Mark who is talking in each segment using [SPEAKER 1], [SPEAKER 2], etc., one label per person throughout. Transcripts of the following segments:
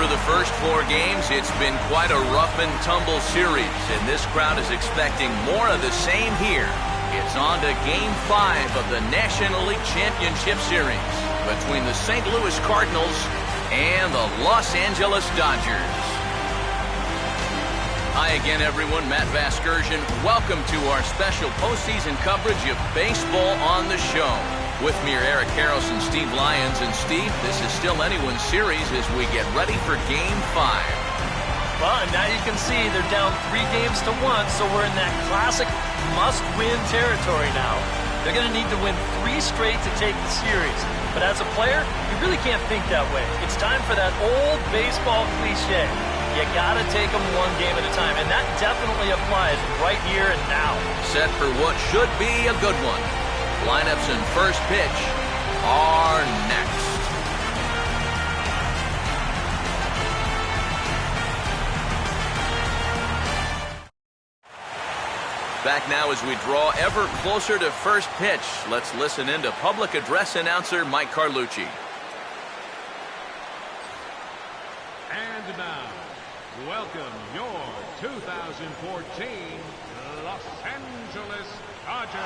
[SPEAKER 1] After the first 4 games, it's been quite a rough and tumble series, and this crowd is expecting more of the same here. It's on to Game 5 of the National League Championship Series between the St. Louis Cardinals and the Los Angeles Dodgers. Hi again, everyone. Matt Vasgersian. Welcome to our special postseason coverage of baseball on the show. With me are Eric Harris and Steve Lyons. And Steve, this is still anyone's series as we get ready for Game 5.
[SPEAKER 2] Well, and now you can see they're down 3 games to 1, so we're in that classic must-win territory now. They're going to need to win 3 straight to take the series. But as a player, you really can't think that way. It's time for that old baseball cliche. You got to take them 1 game at a time, and that definitely applies right here and now.
[SPEAKER 1] Set for what should be a good one. Lineups and first pitch are next. Back now as we draw ever closer to first pitch. Let's listen in to public address announcer Mike Carlucci.
[SPEAKER 3] And now, welcome your 2014 Los Angeles Dodgers.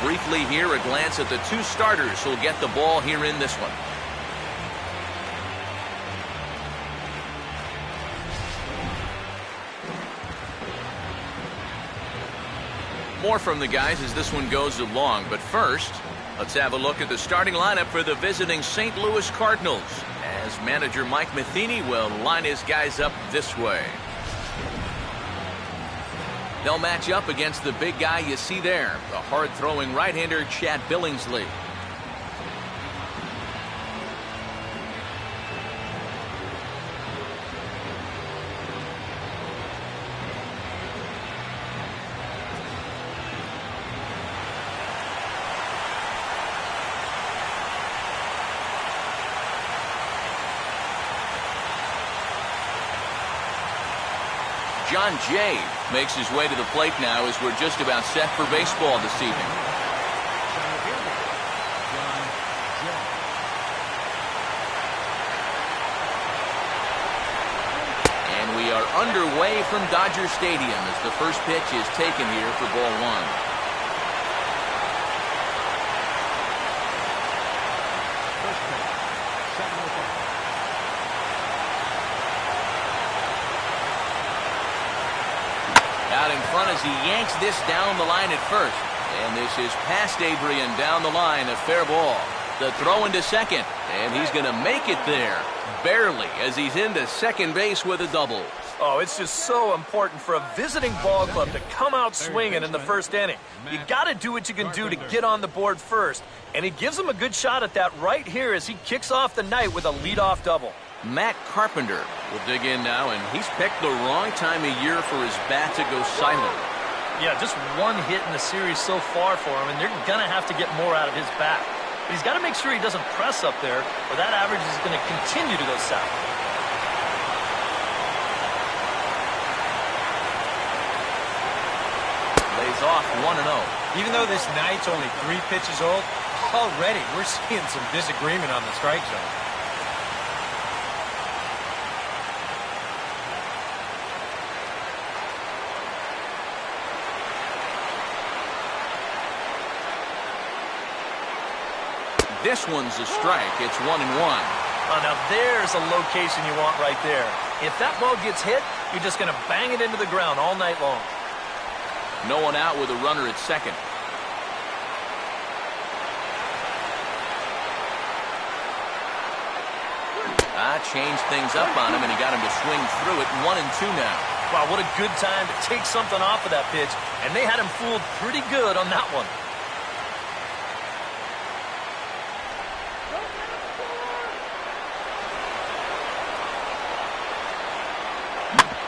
[SPEAKER 1] Briefly here, a glance at the 2 starters who'll get the ball here in this one. More from the guys as this one goes along, but first, let's have a look at the starting lineup for the visiting St. Louis Cardinals, as manager Mike Matheny will line his guys up this way. They'll match up against the big guy you see there, the hard-throwing right-hander Chad Billingsley. John Jay makes his way to the plate now as we're just about set for baseball this evening. And we are underway from Dodger Stadium as the first pitch is taken here for ball 1. Out in front as he yanks this down the line at first. And this is past Avery and down the line, a fair ball. The throw into second, and he's going to make it there. Barely, as he's into second base with a double.
[SPEAKER 2] Oh, it's just so important for a visiting ball club to come out swinging in the first inning. You got to do what you can do to get on the board first. And he gives him a good shot at that right here as he kicks off the night with a leadoff double.
[SPEAKER 1] Matt Carpenter will dig in now, and he's picked the wrong time of year for his bat to go silent.
[SPEAKER 2] Yeah, just 1 hit in the series so far for him, and they're going to have to get more out of his bat. But he's got to make sure he doesn't press up there, or that average is going to continue to go south.
[SPEAKER 1] Lays off 1-0.
[SPEAKER 4] Even though this night's only 3 pitches old, already we're seeing some disagreement on the strike zone.
[SPEAKER 1] This one's a strike. It's 1-1.
[SPEAKER 2] Oh, now there's a location you want right there. If that ball gets hit, you're just going to bang it into the ground all night long.
[SPEAKER 1] No one out with a runner at second. Changed things up on him, and he got him to swing through it. 1-2 now.
[SPEAKER 2] Wow, what a good time to take something off of that pitch, and they had him fooled pretty good on that one.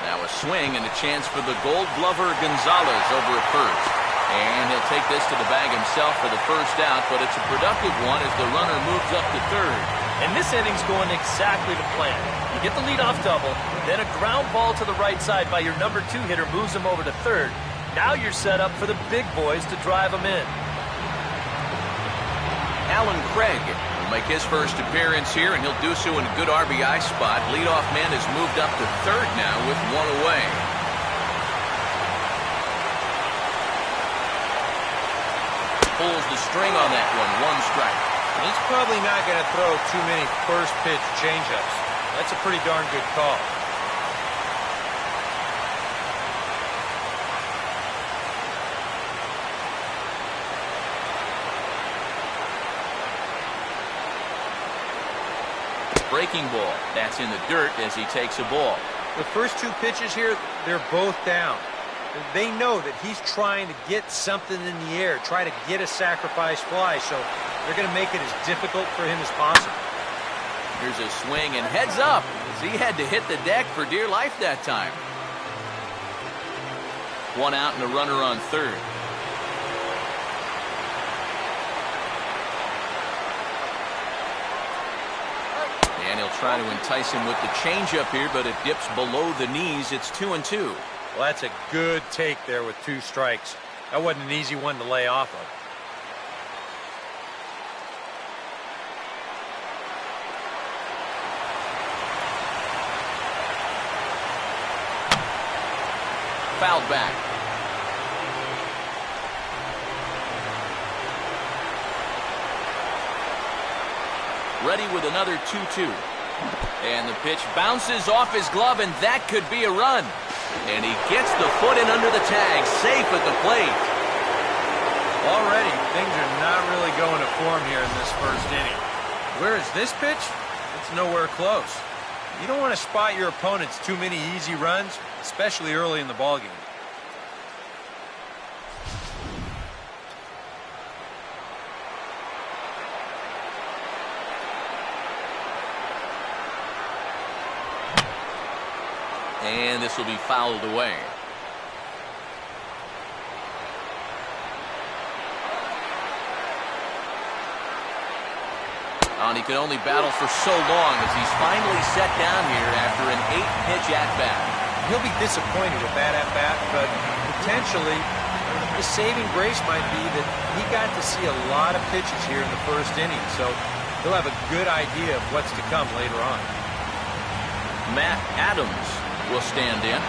[SPEAKER 1] Now a swing and a chance for the Gold Glover Gonzalez over at first. And he'll take this to the bag himself for the first out, but it's a productive one as the runner moves up to third.
[SPEAKER 2] And this inning's going exactly to plan. You get the leadoff double, then a ground ball to the right side by your number 2 hitter moves him over to third. Now you're set up for the big boys to drive them in.
[SPEAKER 1] Alan Craig will make his first appearance here, and he'll do so in a good RBI spot. Leadoff man has moved up to third now with one away. Pulls the string on that one strike.
[SPEAKER 4] He's probably not going to throw too many first pitch changeups. That's a pretty darn good call.
[SPEAKER 1] Breaking ball. That's in the dirt as he takes a ball.
[SPEAKER 4] The first two pitches here, they're both down. They know that he's trying to get something in the air, try to get a sacrifice fly, so they're going to make it as difficult for him as possible.
[SPEAKER 1] Here's a swing and heads up as he had to hit the deck for dear life that time. One out and a runner on third. And he'll try to entice him with the changeup here, but it dips below the knees. It's 2-2.
[SPEAKER 4] Well, that's a good take there with two strikes. That wasn't an easy one to lay off of.
[SPEAKER 1] Fouled back. Ready with another 2-2. And the pitch bounces off his glove, and that could be a run. And he gets the foot in under the tag, safe at the plate.
[SPEAKER 4] Already, things are not really going to form here in this first inning. Where is this pitch? It's nowhere close. You don't want to spot your opponents too many easy runs, especially early in the ballgame.
[SPEAKER 1] And this will be fouled away. And he could only battle for so long as he's finally set down here after an 8-pitch at-bat.
[SPEAKER 4] He'll be disappointed with that at-bat, but potentially the saving grace might be that he got to see a lot of pitches here in the first inning, so he'll have a good idea of what's to come later on.
[SPEAKER 1] Matt Adams will stand in.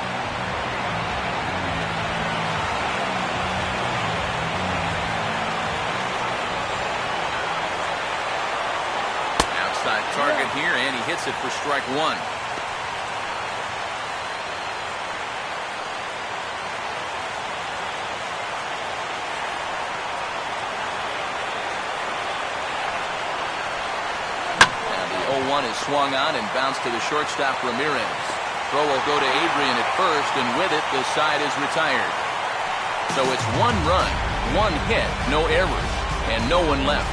[SPEAKER 1] Outside target here, and he hits it for strike one. Now the 0-1 is swung on and bounced to the shortstop Ramirez. Throw will go to Adrian at first, and with it, the side is retired. So it's 1 run, 1 hit, no errors, and no one left.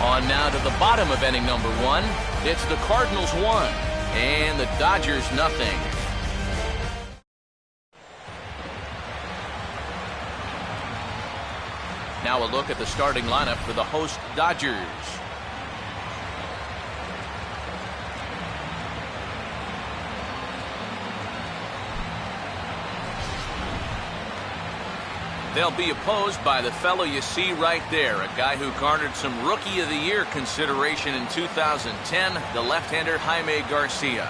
[SPEAKER 1] On now to the bottom of inning number 1. It's the Cardinals 1 and the Dodgers nothing. Now a look at the starting lineup for the host Dodgers. They'll be opposed by the fellow you see right there, a guy who garnered some Rookie of the Year consideration in 2010, the left-hander Jaime Garcia.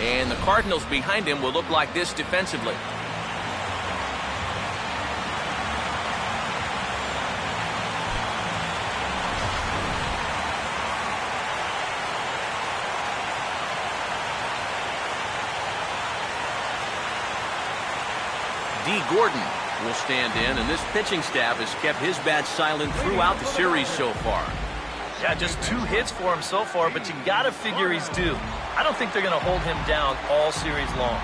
[SPEAKER 1] And the Cardinals behind him will look like this defensively. Gordon will stand in, and this pitching staff has kept his bat silent throughout the series so far.
[SPEAKER 2] Yeah, just 2 hits for him so far, but you got to figure he's due. I don't think they're going to hold him down all series long.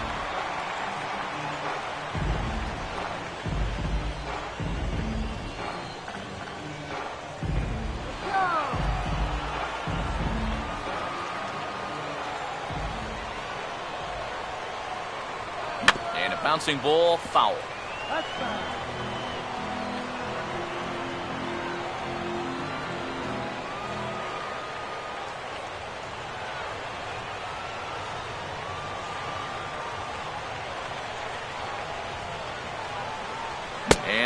[SPEAKER 1] And a bouncing ball, foul.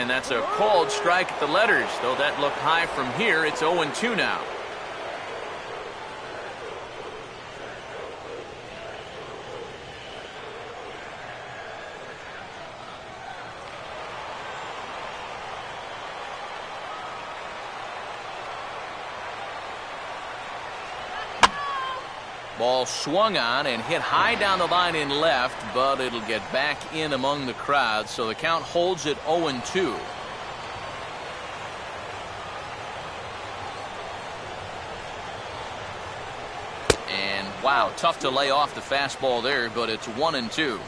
[SPEAKER 1] And that's a called strike at the letters. Though that looked high from here, it's 0-2 now. Ball swung on and hit high down the line in left, but it'll get back in among the crowd, so the count holds at 0-2. And wow, tough to lay off the fastball there, but it's 1-2.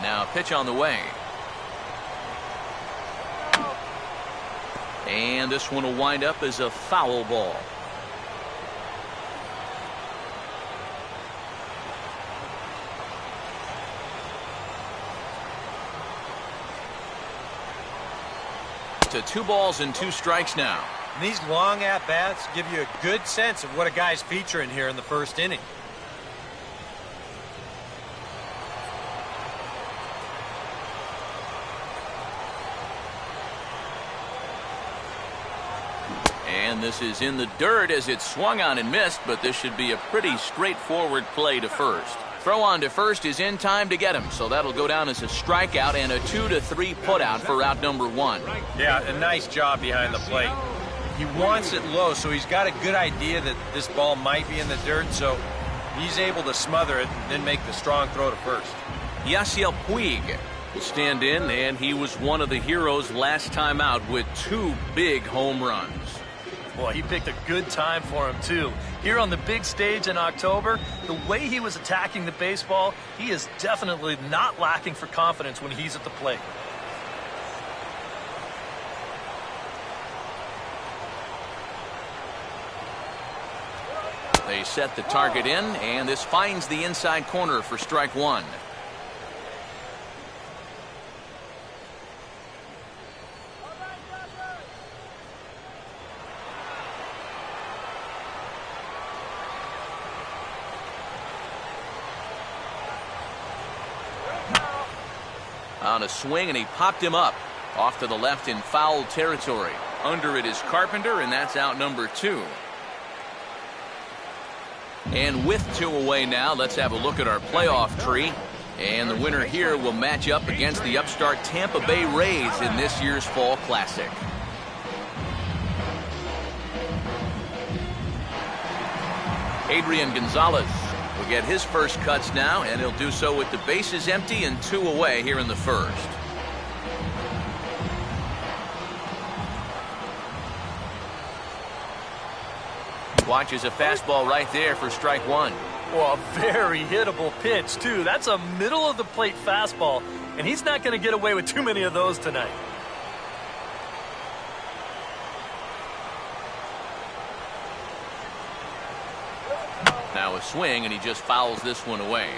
[SPEAKER 1] Now pitch on the way. And this one will wind up as a foul ball. To 2 balls and 2 strikes now.
[SPEAKER 4] And these long at-bats give you a good sense of what a guy's featuring here in the first inning.
[SPEAKER 1] And this is in the dirt as it swung on and missed, but this should be a pretty straightforward play to first. Throw on to first is in time to get him, so that'll go down as a strikeout and a 2-3 putout for out number 1.
[SPEAKER 4] Yeah, a nice job behind the plate. He wants it low, so he's got a good idea that this ball might be in the dirt, so he's able to smother it and then make the strong throw to first.
[SPEAKER 1] Yasiel Puig will stand in, and he was one of the heroes last time out with 2 big home runs.
[SPEAKER 2] Boy, he picked a good time for him, too. Here on the big stage in October, the way he was attacking the baseball, he is definitely not lacking for confidence when he's at the plate.
[SPEAKER 1] They set the target in, and this finds the inside corner for strike 1. On a swing, and he popped him up off to the left in foul territory. Under it is Carpenter, and that's out number 2. And with 2 away now, let's have a look at our playoff tree. And the winner here will match up against the upstart Tampa Bay Rays in this year's Fall Classic. Adrian Gonzalez will get his first cuts now, and he'll do so with the bases empty and 2 away here in the first. Watches a fastball right there for strike 1.
[SPEAKER 2] Well, a very hittable pitch, too. That's a middle-of-the-plate fastball, and he's not going to get away with too many of those tonight.
[SPEAKER 1] Now a swing, and he just fouls this one away.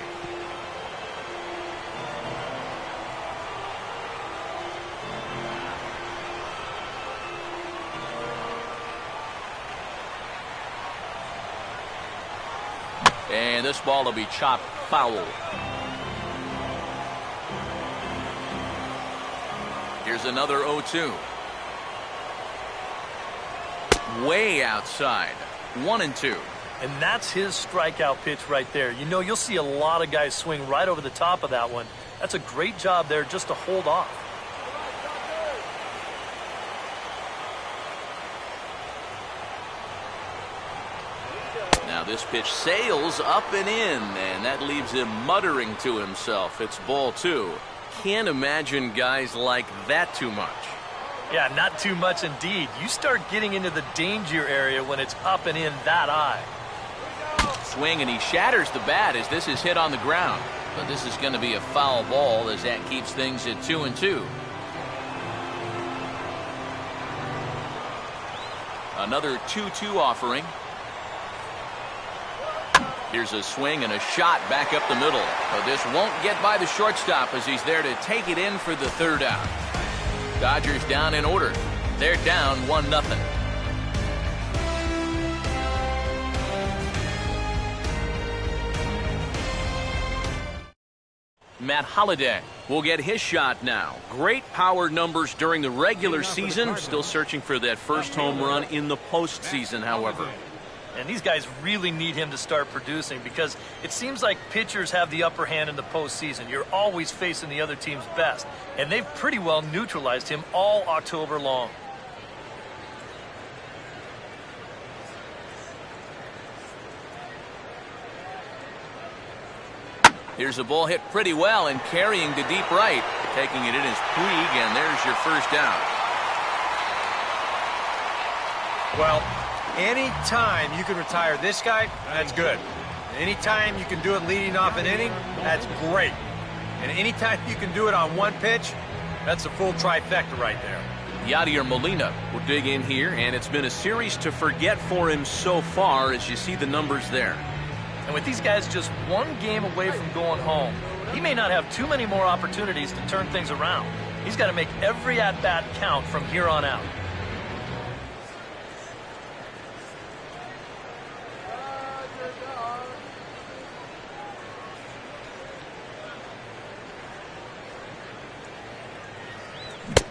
[SPEAKER 1] And this ball will be chopped foul. Here's another 0-2. Way outside. 1-2.
[SPEAKER 2] And that's his strikeout pitch right there. You know, you'll see a lot of guys swing right over the top of that one. That's a great job there just to hold off.
[SPEAKER 1] Now this pitch sails up and in, and that leaves him muttering to himself. It's ball 2. Can't imagine guys like that too much.
[SPEAKER 2] Yeah, not too much indeed. You start getting into the danger area when it's up and in that high.
[SPEAKER 1] Swing, and he shatters the bat as this is hit on the ground. But this is going to be a foul ball as that keeps things at 2-2. Another 2-2 offering. Here's a swing and a shot back up the middle. But this won't get by the shortstop as he's there to take it in for the 3rd out. Dodgers down in order. They're down 1-0. Matt Holliday will get his shot now. Great power numbers during the regular season. Still searching for that first home run in the postseason, however.
[SPEAKER 2] And these guys really need him to start producing because it seems like pitchers have the upper hand in the postseason. You're always facing the other team's best. And they've pretty well neutralized him all October long.
[SPEAKER 1] Here's a ball hit pretty well and carrying to deep right. Taking it in is Puig, and there's your first down.
[SPEAKER 4] Well, anytime you can retire this guy, that's good. Anytime you can do it leading off an inning, that's great. And anytime you can do it on one pitch, that's a full trifecta right there.
[SPEAKER 1] Yadier Molina will dig in here, and it's been a series to forget for him so far as you see the numbers there.
[SPEAKER 2] And with these guys just one game away from going home, he may not have too many more opportunities to turn things around. He's got to make every at-bat count from here on out.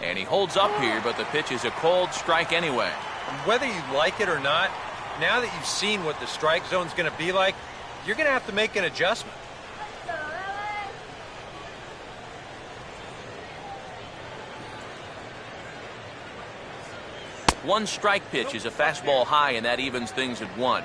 [SPEAKER 1] And he holds up here, but the pitch is a cold strike anyway.
[SPEAKER 4] And whether you like it or not, now that you've seen what the strike zone's going to be like, you're going to have to make an adjustment.
[SPEAKER 1] One strike pitch is a fastball high, and that evens things at 1.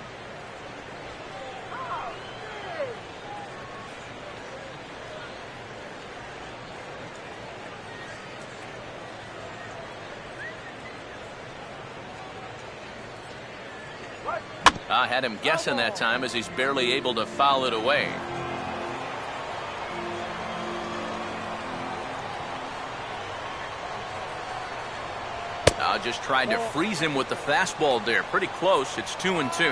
[SPEAKER 1] I had him guessing that time as he's barely able to foul it away. Just tried to freeze him with the fastball there. Pretty close. It's 2-2.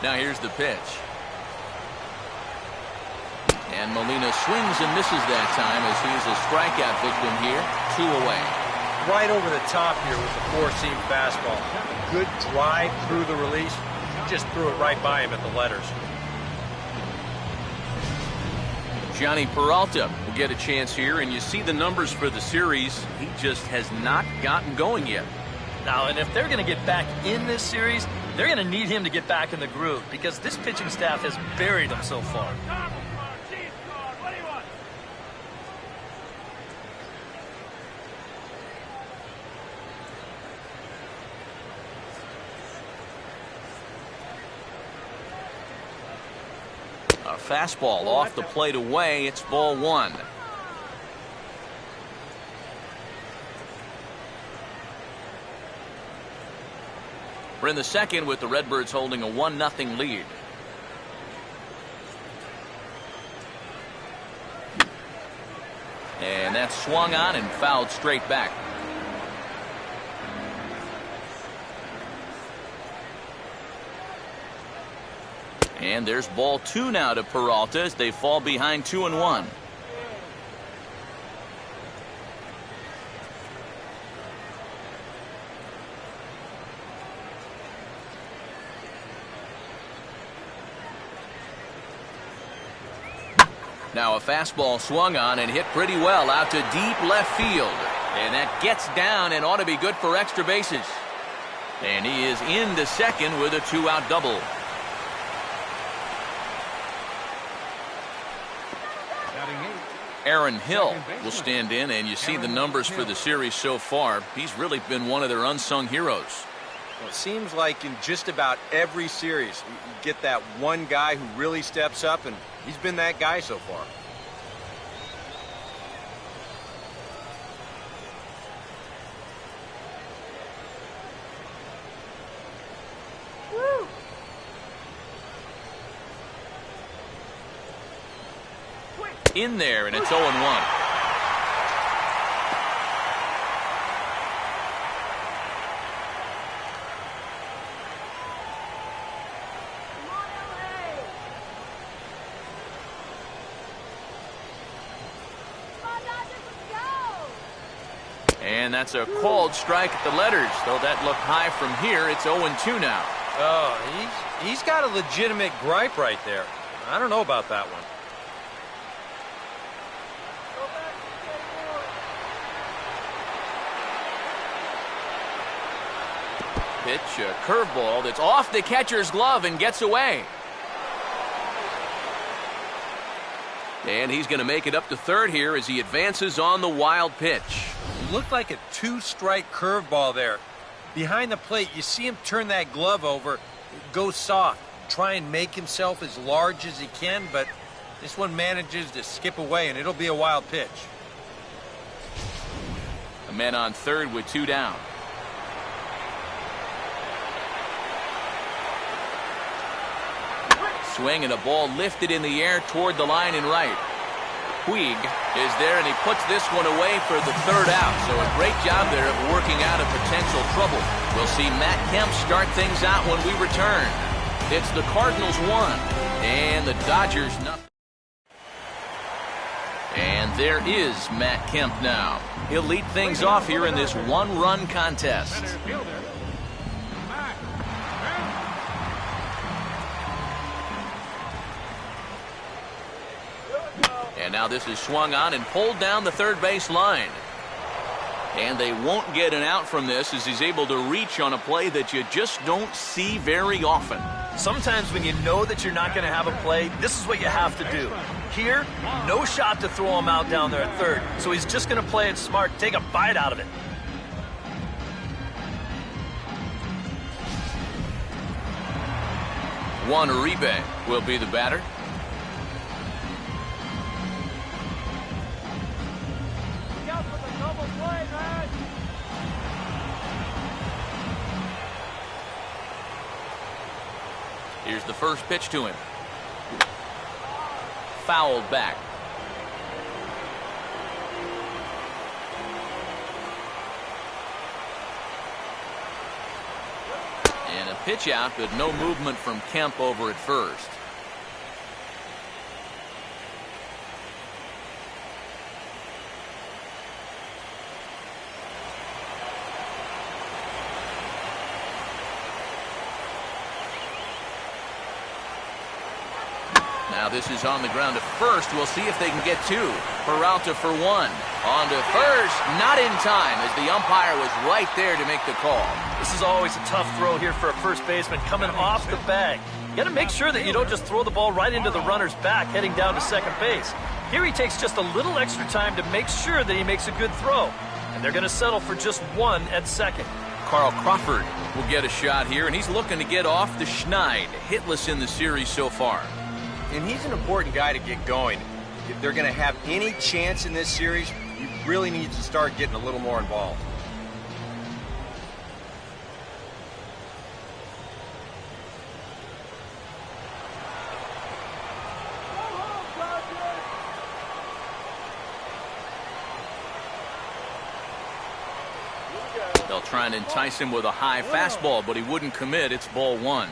[SPEAKER 1] Now here's the pitch. And Molina swings and misses that time as he's a strikeout victim here. 2 away.
[SPEAKER 4] Right over the top here with the four-seam fastball. Good drive through the release. Just threw it right by him at the letters.
[SPEAKER 1] Johnny Peralta will get a chance here, and you see the numbers for the series. He just has not gotten going yet.
[SPEAKER 2] Now, and if they're going to get back in this series, they're going to need him to get back in the groove because this pitching staff has buried him so far.
[SPEAKER 1] A fastball off the plate away. It's ball 1. We're in the second with the Redbirds holding a 1-0 lead. And that's swung on and fouled straight back. And there's ball 2 now to Peralta as they fall behind 2-1. Now a fastball swung on and hit pretty well out to deep left field. And that gets down and ought to be good for extra bases. And he is into second with a 2-out double. Aaron Hill will stand in, and you see the numbers for the series so far. He's really been one of their unsung heroes.
[SPEAKER 4] Well, it seems like in just about every series, you get that one guy who really steps up, and he's been that guy so far.
[SPEAKER 1] In there, and it's 0-1. And that's a called strike at the letters. Though that looked high from here, it's 0-2 now.
[SPEAKER 4] Oh, he's got a legitimate gripe right there. I don't know about that one.
[SPEAKER 1] Pitch, a curveball that's off the catcher's glove and gets away. And he's going to make it up to third here as he advances on the wild pitch.
[SPEAKER 4] Looked like a two-strike curveball there. Behind the plate, you see him turn that glove over, go soft, try and make himself as large as he can, but this one manages to skip away, and it'll be a wild pitch.
[SPEAKER 1] A man on third with 2 down. Swing and a ball lifted in the air toward the line and right. Puig is there, and he puts this one away for the third out. So a great job there of working out of potential trouble. We'll see Matt Kemp start things out when we return. It's the Cardinals 1 and the Dodgers nothing. And there is Matt Kemp now. He'll lead things off here in this one-run contest.
[SPEAKER 3] Center fielder, Matt Kemp.
[SPEAKER 1] And now this is swung on and pulled down the third base line. And they won't get an out from this as he's able to reach on a play that you just don't see very often.
[SPEAKER 2] Sometimes when you know that you're not going to have a play, this is what you have to do. Here, no shot to throw him out down there at third. So he's just going to play it smart, take a bite out of it.
[SPEAKER 1] Juan Uribe will be the batter. Here's the first pitch to him. Fouled back. And a pitch out, but no movement from Kemp over at first. Now this is on the ground at first. We'll see if they can get 2. Peralta for 1. On to first, not in time as the umpire was right there to make the call.
[SPEAKER 2] This is always a tough throw here for a first baseman coming off the bag. You got to make sure that you don't just throw the ball right into the runner's back heading down to second base. Here he takes just a little extra time to make sure that he makes a good throw. And they're going to settle for just 1 at second.
[SPEAKER 1] Carl Crawford will get a shot here, and he's looking to get off the schneid. Hitless in the series so far.
[SPEAKER 4] And he's an important guy to get going. If they're going to have any chance in this series, he really needs to start getting a little more involved.
[SPEAKER 1] They'll try and entice him with a high fastball, but he wouldn't commit. It's ball 1.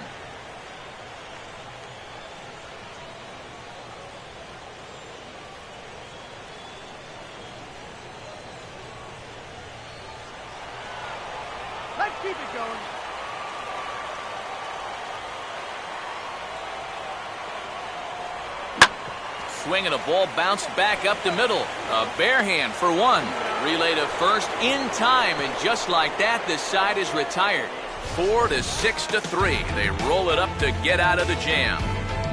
[SPEAKER 5] Keep it going.
[SPEAKER 1] Swing and a ball bounced back up the middle. A bare hand for 1. Relay to first in time, and just like that, this side is retired. 4 to 6-3. They roll it up to get out of the jam.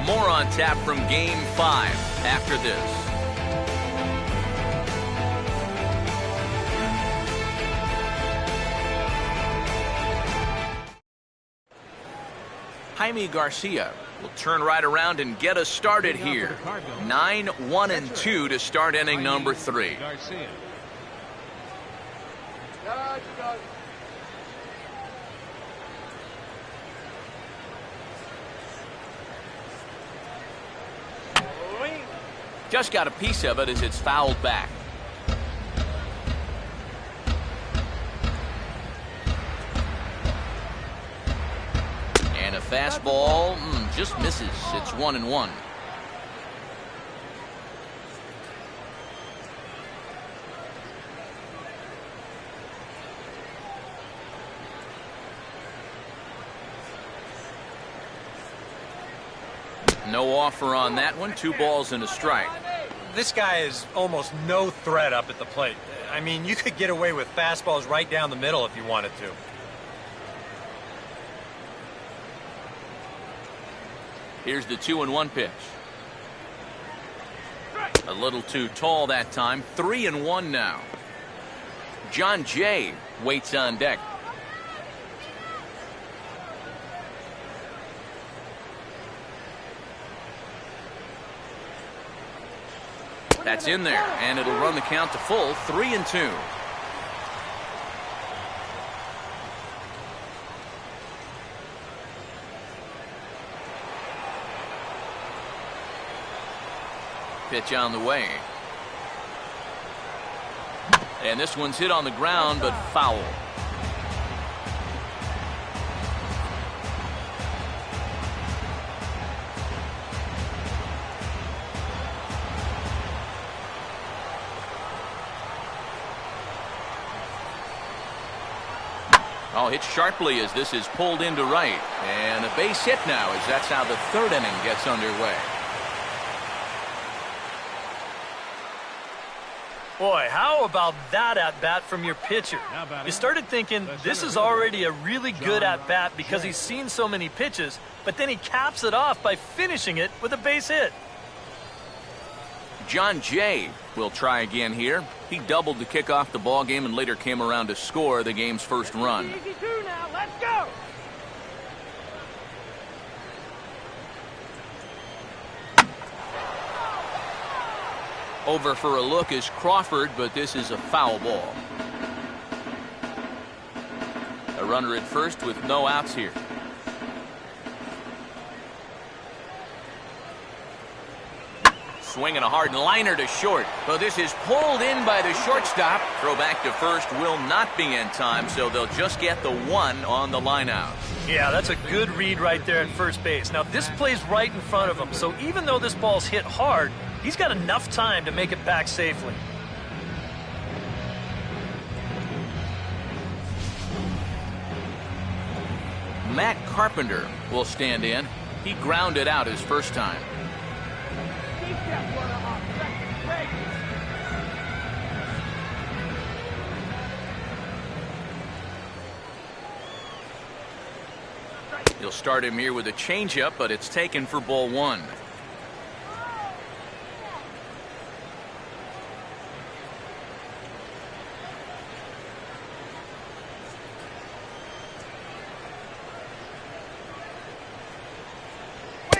[SPEAKER 1] More on tap from Game 5 after this. Jaime Garcia will turn right around and get us started here. 9-1-2 to start inning number 3.
[SPEAKER 3] Garcia.
[SPEAKER 1] Just got a piece of it as it's fouled back. And a fastball just misses. It's 1-1. No offer on that one. 2 balls and a strike.
[SPEAKER 4] This guy is almost no threat up at the plate. I mean, you could get away with fastballs right down the middle if you wanted to.
[SPEAKER 1] Here's the 2-1 pitch. A little too tall that time. 3-1 now. John Jay waits on deck. That's in there, and it'll run the count to full. 3-2. Pitch on the way. And this one's hit on the ground, but foul. Oh, hit sharply as this is pulled into right. And a base hit now as that's how the 3rd inning gets underway.
[SPEAKER 2] Boy, how about that at-bat from your pitcher? You started thinking this is already a really good at-bat because he's seen so many pitches, but then he caps it off by finishing it with a base hit.
[SPEAKER 1] John Jay will try again here. He doubled to kick off the ball game and later came around to score the game's first run.
[SPEAKER 3] Easy 2 now. Let's go.
[SPEAKER 1] Over for a look is Crawford, but this is a foul ball. A runner at first with no outs here. Swinging a hard liner to short. But this is pulled in by the shortstop. Throw back to first will not be in time, so they'll just get the 1 on the line out.
[SPEAKER 2] Yeah, that's a good read right there at first base. Now, this plays right in front of him, so even though this ball's hit hard, he's got enough time to make it back safely.
[SPEAKER 1] Matt Carpenter will stand in. He grounded out his first time.
[SPEAKER 3] Keep that runner off second base.
[SPEAKER 1] He'll start him here with a changeup, but it's taken for ball 1.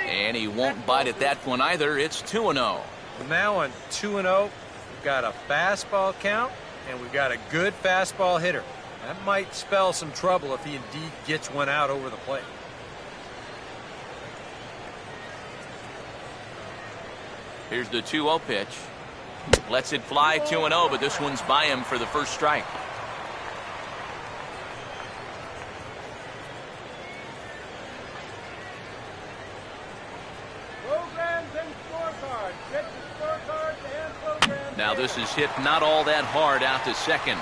[SPEAKER 1] And he won't bite at that one either. It's 2-0.
[SPEAKER 4] Now on 2-0, we've got a fastball count, and we've got a good fastball hitter. That might spell some trouble if he indeed gets one out over the plate.
[SPEAKER 1] Here's the 2-0 pitch. Lets it fly 2-0, but this one's by him for the first strike.
[SPEAKER 3] Programs and scorecards. Get the scorecards and programs.
[SPEAKER 1] Now this is hit not all that hard out to second.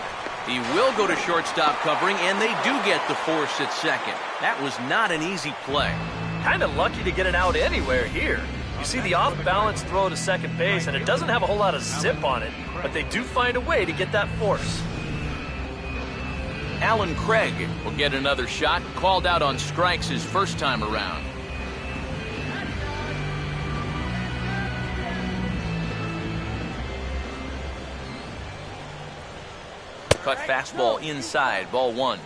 [SPEAKER 1] He will go to shortstop covering, and they do get the force at second. That was not an easy play.
[SPEAKER 2] Kind of lucky to get it out anywhere here. You see the off-balance throw to second base, and it doesn't have a whole lot of zip on it, but they do find a way to get that force.
[SPEAKER 1] Alan Craig will get another shot. Called out on strikes his first time around. Cut fastball inside, ball 1.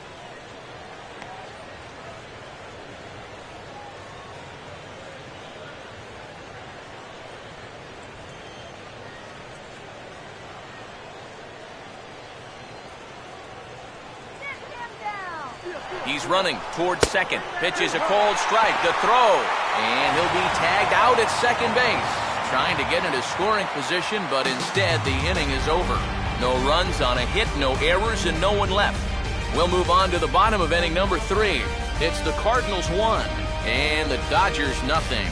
[SPEAKER 1] He's running towards second. Pitch is a cold strike. The throw. And he'll be tagged out at second base. Trying to get into scoring position, but instead the inning is over. No runs on a hit, no errors, and no one left. We'll move on to the bottom of inning number 3. It's the Cardinals 1 and the Dodgers nothing.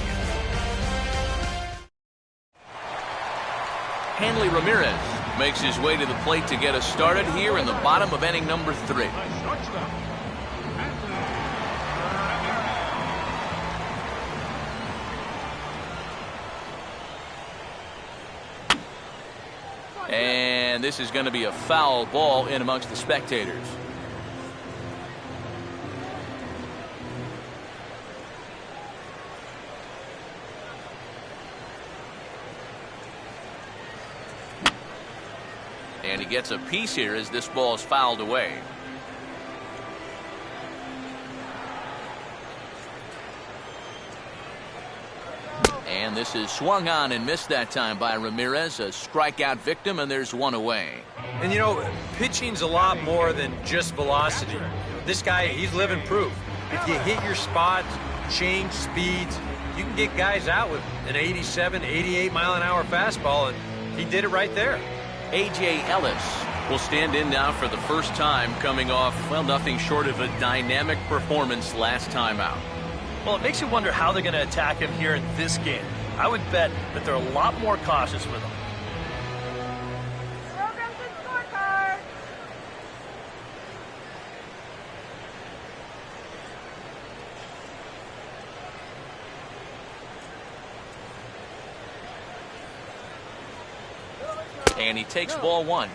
[SPEAKER 1] Hanley Ramirez makes his way to the plate to get us started here in the bottom of inning number 3. And this is going to be a foul ball in amongst the spectators. And he gets a piece here as this ball is fouled away. And this is swung on and missed that time by Ramirez. A strikeout victim, and there's one away.
[SPEAKER 4] And you know, pitching's a lot more than just velocity. This guy, he's living proof. If you hit your spots, change speeds, you can get guys out with an 87, 88 mile an hour fastball, and he did it right there.
[SPEAKER 1] A.J. Ellis will stand in now for the first time, coming off, well, nothing short of a dynamic performance last time out.
[SPEAKER 2] Well, it makes you wonder how they're going to attack him here in this game. I would bet that they're a lot more cautious with him.
[SPEAKER 3] Program's good scorecard.
[SPEAKER 1] And he takes ball one.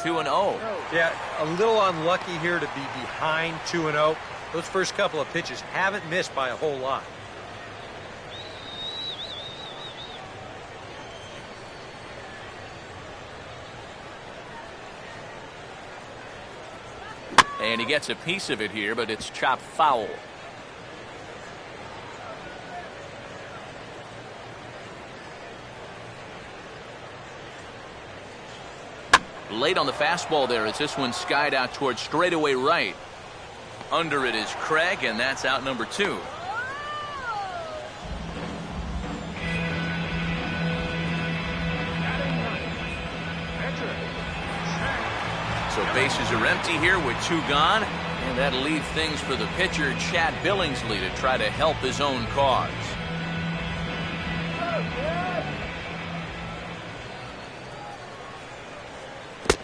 [SPEAKER 1] Two and 0.
[SPEAKER 4] Yeah, a little unlucky here to be behind 2-0. Those first couple of pitches haven't missed by a whole lot.
[SPEAKER 1] And he gets a piece of it here, but it's chopped foul. Late on the fastball there as this one skied out towards straightaway right. Under it is Craig, and that's out number 2. So bases are empty here with 2 gone, and that'll leave things for the pitcher, Chad Billingsley, to try to help his own cause.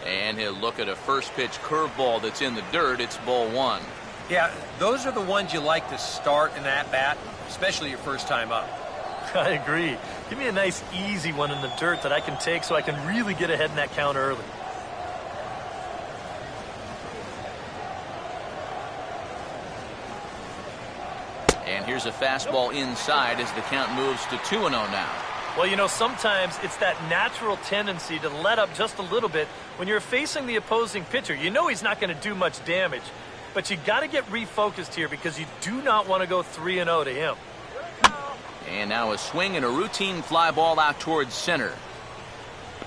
[SPEAKER 1] And he'll look at a first pitch curveball that's in the dirt. It's ball 1.
[SPEAKER 4] Yeah, those are the ones you like to start in that bat, especially your first time up.
[SPEAKER 2] I agree. Give me a nice easy one in the dirt that I can take so I can really get ahead in that count early.
[SPEAKER 1] And here's a fastball inside as the count moves to 2-0 now.
[SPEAKER 2] Well, you know, sometimes it's that natural tendency to let up just a little bit when you're facing the opposing pitcher. You know he's not going to do much damage, but you got to get refocused here because you do not want to go 3-0 to him.
[SPEAKER 1] And now a swing and a routine fly ball out towards center.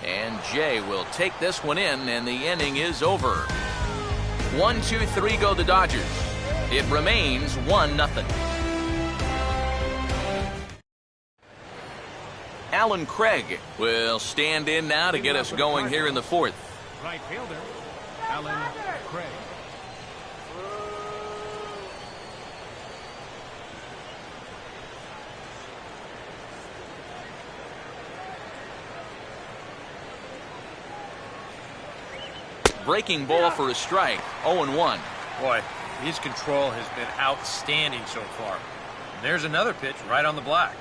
[SPEAKER 1] And Jay will take this one in, and the inning is over. 1, 2, 3 go the Dodgers. It remains 1-0. Alan Craig will stand in now to get us going here in the 4th.
[SPEAKER 5] Right fielder, Alan Craig.
[SPEAKER 1] Breaking ball for a strike. 0-1.
[SPEAKER 4] Boy, his control has been outstanding so far. And there's another pitch right on the black.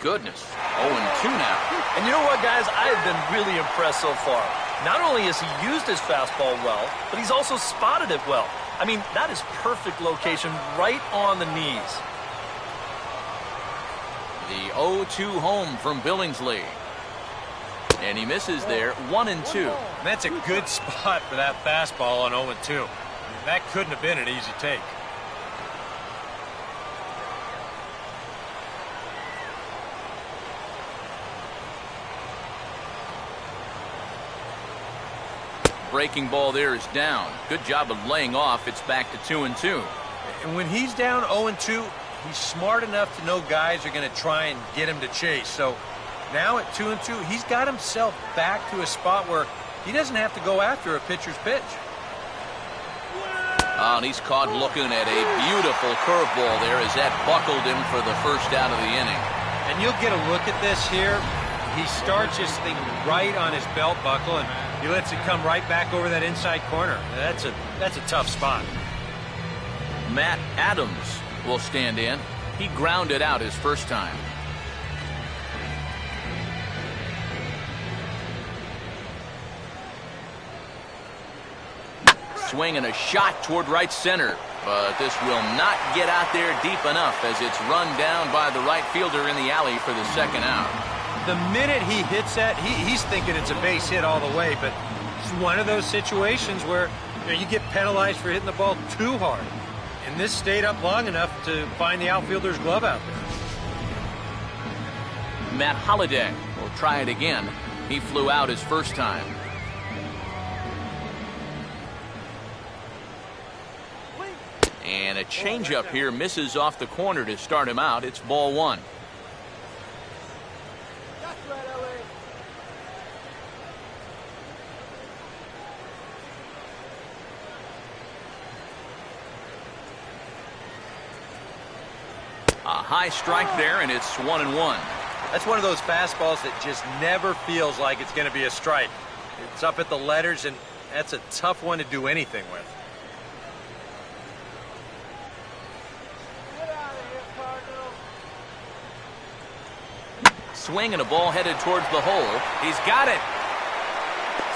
[SPEAKER 1] Goodness. 0-2 now.
[SPEAKER 2] And you know what, guys? I have been really impressed so far. Not only has he used his fastball well, but he's also spotted it well. I mean, that is perfect location right on the knees.
[SPEAKER 1] The 0-2 home from Billingsley. And he misses there. 1-2.
[SPEAKER 4] That's a good spot for that fastball on 0-2. That couldn't have been an easy take.
[SPEAKER 1] Breaking ball there is down. Good job of laying off. It's back to 2-2.
[SPEAKER 4] And when he's down 0-2, he's smart enough to know guys are going to try and get him to chase. So now at 2-2, he's got himself back to a spot where he doesn't have to go after a pitcher's pitch.
[SPEAKER 1] And he's caught looking at a beautiful curveball there as that buckled him for the first out of the inning.
[SPEAKER 4] And you'll get a look at this here. He starts this thing right on his belt buckle, and he lets it come right back over that inside corner. That's a tough spot.
[SPEAKER 1] Matt Adams will stand in. He grounded out his first time. Swing and a shot toward right center, but this will not get out there deep enough as it's run down by the right fielder in the alley for the second out.
[SPEAKER 4] The minute he hits that, he's thinking it's a base hit all the way, but it's one of those situations where you get penalized for hitting the ball too hard. And this stayed up long enough to find the outfielder's glove out there.
[SPEAKER 1] Matt Holliday will try it again. He flew out his first time. And a changeup here misses off the corner to start him out. It's ball one. A high strike there, and it's 1-1.
[SPEAKER 4] That's one of those fastballs that just never feels like it's going to be a strike. It's up at the letters, and that's a tough one to do anything with.
[SPEAKER 1] Swing and a ball headed towards the hole. He's got it.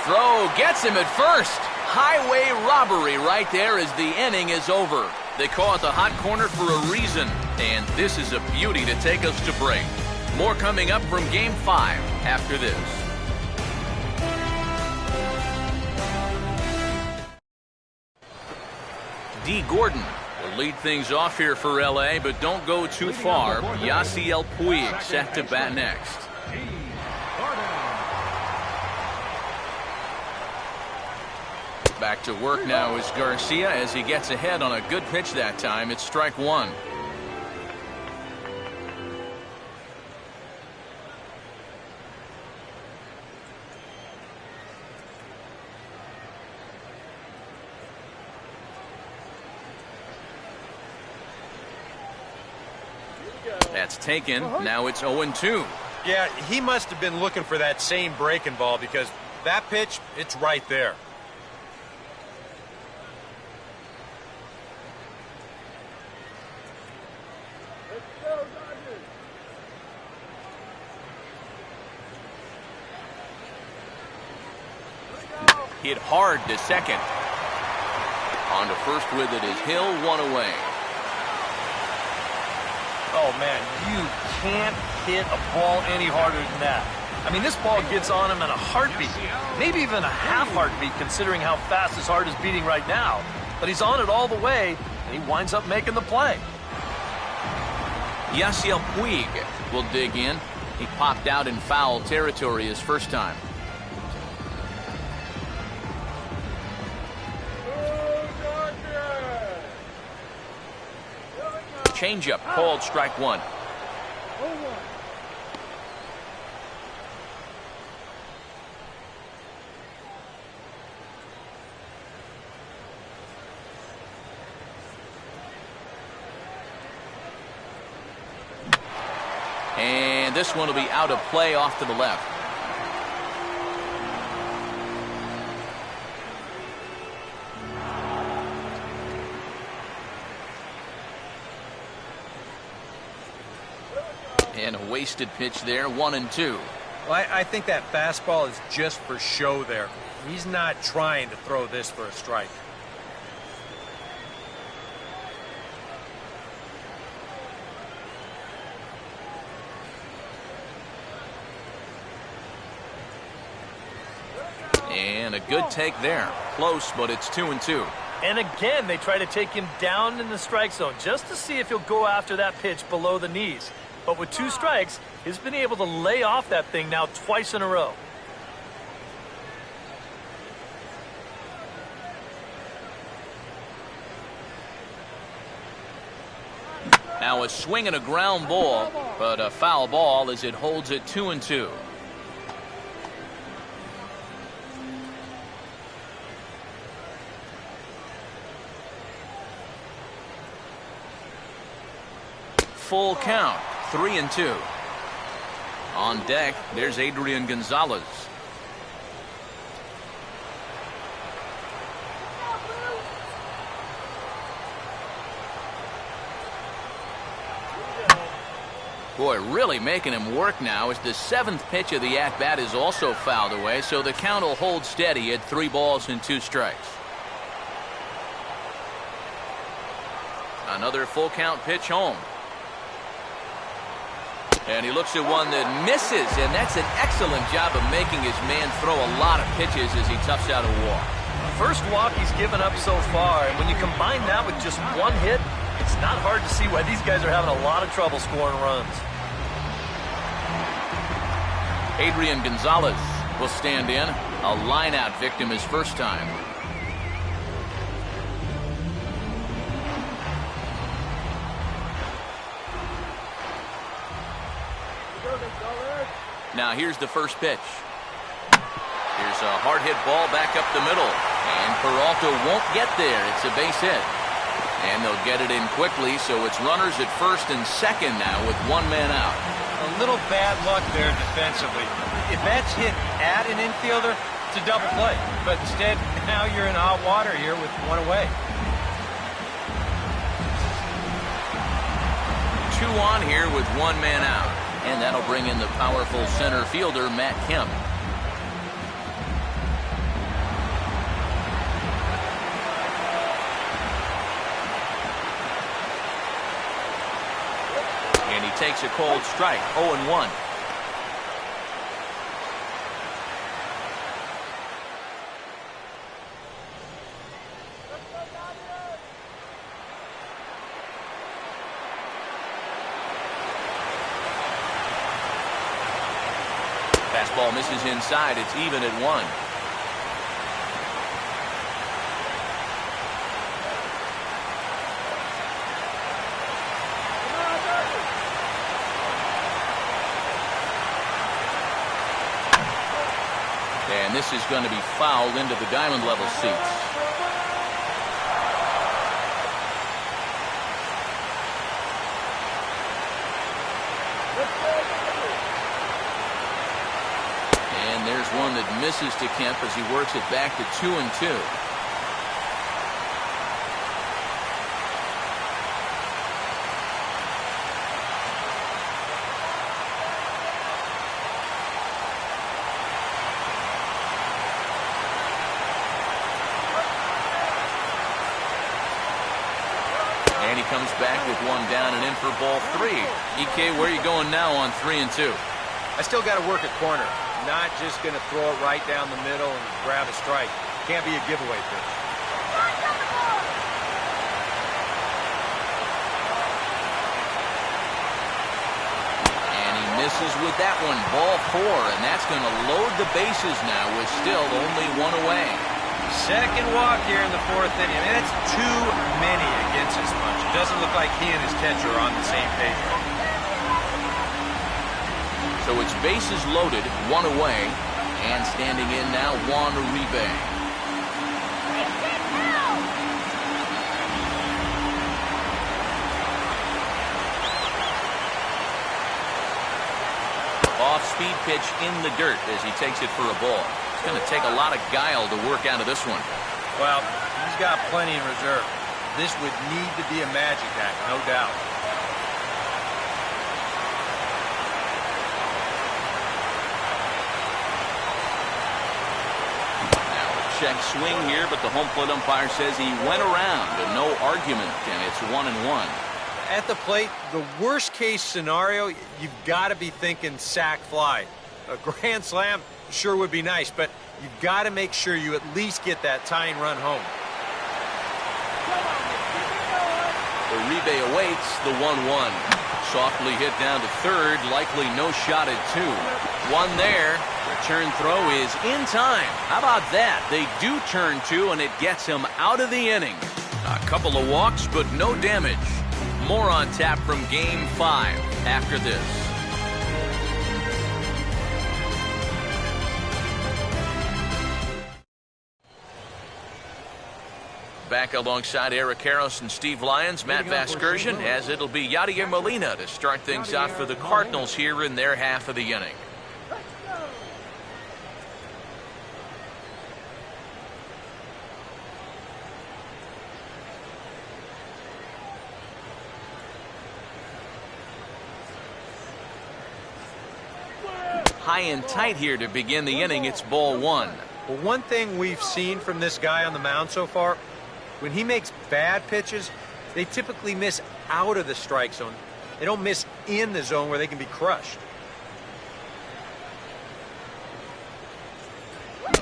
[SPEAKER 1] Throw gets him at first. Highway robbery right there as the inning is over. They call it the hot corner for a reason, and this is a beauty to take us to break. More coming up from Game 5 after this. D. Gordon will lead things off here for L.A., but don't go too far. Yasiel Puig set to bat next. Back to work now is Garcia as he gets ahead on a good pitch that time. It's strike one. That's taken. Now it's 0-2.
[SPEAKER 4] Yeah, he must have been looking for that same breaking ball because that pitch, it's right there.
[SPEAKER 1] Hit hard to second. On to first with it is Hill, one away.
[SPEAKER 2] Oh, man, you can't hit a ball any harder than that. I mean, this ball gets on him in a heartbeat, maybe even a half heartbeat considering how fast his heart is beating right now. But he's on it all the way, and he winds up making the play.
[SPEAKER 1] Yasiel Puig will dig in. He popped out in foul territory his first time. Changeup called strike one. And this one will be out of play off to the left. And a wasted pitch there, 1-2.
[SPEAKER 4] Well, I think that fastball is just for show there. He's not trying to throw this for a strike.
[SPEAKER 1] And a good take there. Close, but it's 2-2.
[SPEAKER 2] And again, they try to take him down in the strike zone just to see if he'll go after that pitch below the knees. But with 2 strikes, he's been able to lay off that thing now twice in a row.
[SPEAKER 1] Now a swing and a ground ball, but a foul ball as it holds it 2-2. full count, 3-2. On deck, there's Adrian Gonzalez. Boy, really making him work now as the seventh pitch of the at-bat is also fouled away, so the count will hold steady at 3 balls and 2 strikes. Another full count pitch home. And he looks at one that misses, and that's an excellent job of making his man throw a lot of pitches as he toughs out a walk.
[SPEAKER 2] First walk he's given up so far, and when you combine that with just 1 hit, it's not hard to see why these guys are having a lot of trouble scoring runs.
[SPEAKER 1] Adrian Gonzalez will stand in. A line-out victim his first time. Now here's the first pitch. Here's a hard hit ball back up the middle. And Peralta won't get there. It's a base hit. And they'll get it in quickly, so it's runners at first and second now with 1 man out.
[SPEAKER 4] A little bad luck there defensively. If that's hit at an infielder, it's a double play. But instead, now you're in hot water here with 1 away.
[SPEAKER 1] 2 on here with 1 man out. And that'll bring in the powerful center fielder, Matt Kemp. And he takes a cold strike, 0-1. Fastball misses inside. It's even at 1. And this is going to be fouled into the diamond level seats. And there's one that misses to Kemp as he works it back to 2-2. And he comes back with 1 down and in for ball 3. EK, where are you going now on 3-2?
[SPEAKER 4] I still got to work at corner. Not just going to throw it right down the middle and grab a strike. Can't be a giveaway pitch.
[SPEAKER 1] And he misses with that one. Ball 4, and that's going to load the bases now with still only 1 away.
[SPEAKER 4] Second walk here in the 4th inning. I mean, that's too many against this bunch. It doesn't look like he and his catcher are on the same page.
[SPEAKER 1] So it's bases loaded, 1 away, and standing in now, Juan Uribe. Off-speed pitch in the dirt as he takes it for a ball. It's going to take a lot of guile to work out of this one.
[SPEAKER 4] Well, he's got plenty in reserve. This would need to be a magic act, no doubt.
[SPEAKER 1] Check swing here, but the home plate umpire says he went around and no argument, and it's 1-1.
[SPEAKER 4] At the plate, the worst case scenario, you've got to be thinking sac fly. A grand slam sure would be nice, but you've got to make sure you at least get that tying run home.
[SPEAKER 1] Uribe awaits the 1-1. Softly hit down to third, likely no shot at 2. 1 there. Return throw is in time. How about that? They do turn 2, and it gets him out of the inning. A couple of walks, but no damage. More on tap from Game 5 after this. back alongside Eric Harris and Steve Lyons, Matt Vasgersian, as it'll be Yadier Molina to start things out for the Cardinals here in their half of the inning. High and tight here to begin the inning. It's ball one.
[SPEAKER 4] Well, one thing we've seen from this guy on the mound so far, when he makes bad pitches, they typically miss out of the strike zone. They don't miss in the zone where they can be crushed.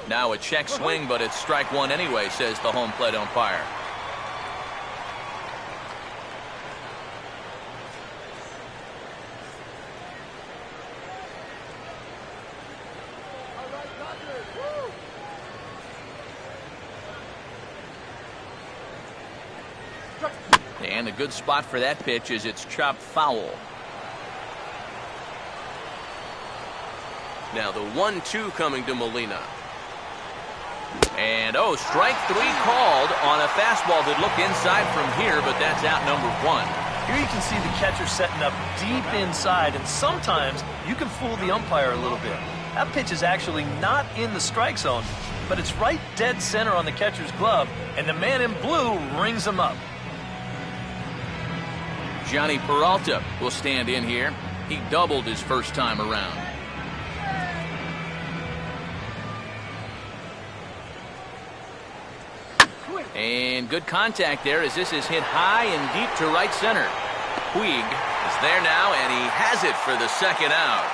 [SPEAKER 1] Now a check swing, but it's strike one anyway, says the home plate umpire. And a good spot for that pitch is it's chopped foul. Now the 1-2 coming to Molina. And strike three called on a fastball that looked inside from here, but that's out number one.
[SPEAKER 2] Here you can see the catcher setting up deep inside, and sometimes you can fool the umpire a little bit. That pitch is actually not in the strike zone, but it's right dead center on the catcher's glove, and the man in blue rings him up.
[SPEAKER 1] Johnny Peralta will stand in here. He doubled his first time around. And good contact there as this is hit high and deep to right center. Puig is there now, and he has it for the second out.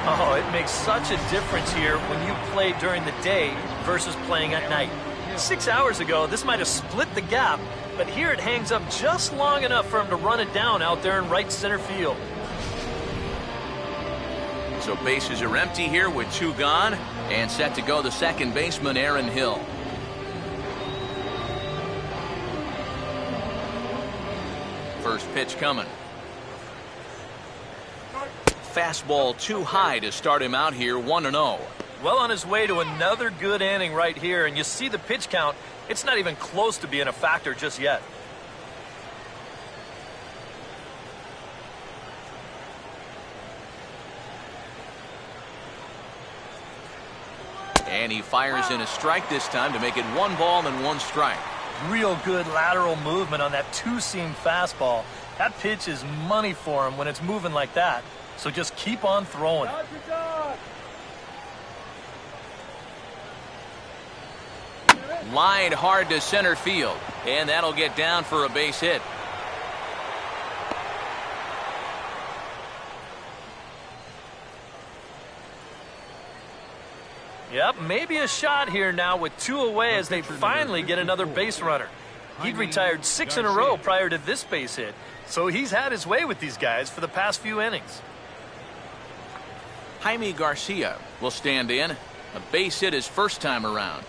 [SPEAKER 2] Oh, it makes such a difference here when you play during the day versus playing at night. 6 hours ago, this might have split the gap, but here it hangs up just long enough for him to run it down out there in right center field.
[SPEAKER 1] So bases are empty here with two gone, and set to go the second baseman, Aaron Hill. First pitch coming. Fastball too high to start him out here, 1-0.
[SPEAKER 2] Well on his way to another good inning right here, and you see the pitch count. It's not even close to being a factor just yet.
[SPEAKER 1] And he fires in a strike this time to make it 1 ball and 1 strike.
[SPEAKER 2] Real good lateral movement on that two-seam fastball. That pitch is money for him when it's moving like that. So just keep on throwing it.
[SPEAKER 1] Lined hard to center field, and that'll get down for a base hit.
[SPEAKER 2] Yep, maybe a shot here now with 2 away as they finally get another base runner. He'd retired 6 in a row prior to this base hit, so he's had his way with these guys for the past few innings.
[SPEAKER 1] Jaime Garcia will stand in. A base hit his first time around.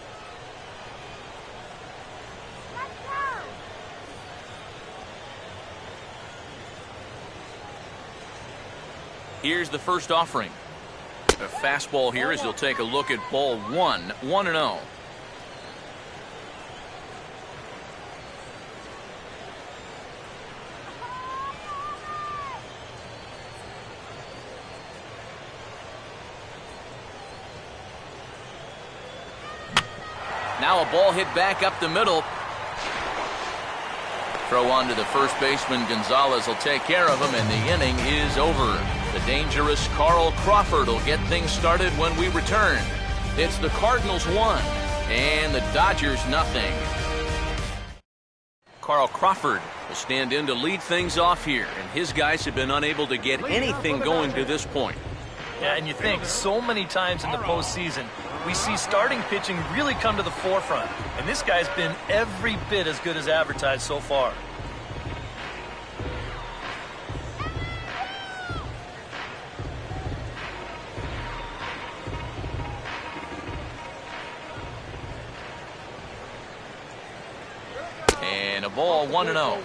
[SPEAKER 1] Here's the first offering. A fastball here as he'll take a look at ball 1, 1-0. Now a ball hit back up the middle. Throw on to the first baseman. Gonzalez will take care of him, and the inning is over. The dangerous Carl Crawford will get things started when we return. It's the Cardinals 1 and the Dodgers 0. Carl Crawford will stand in to lead things off here, and his guys have been unable to get anything going to this point.
[SPEAKER 2] Yeah, and you think so many times in the postseason, we see starting pitching really come to the forefront, and this guy's been every bit as good as advertised so far.
[SPEAKER 1] And a ball, 1-0.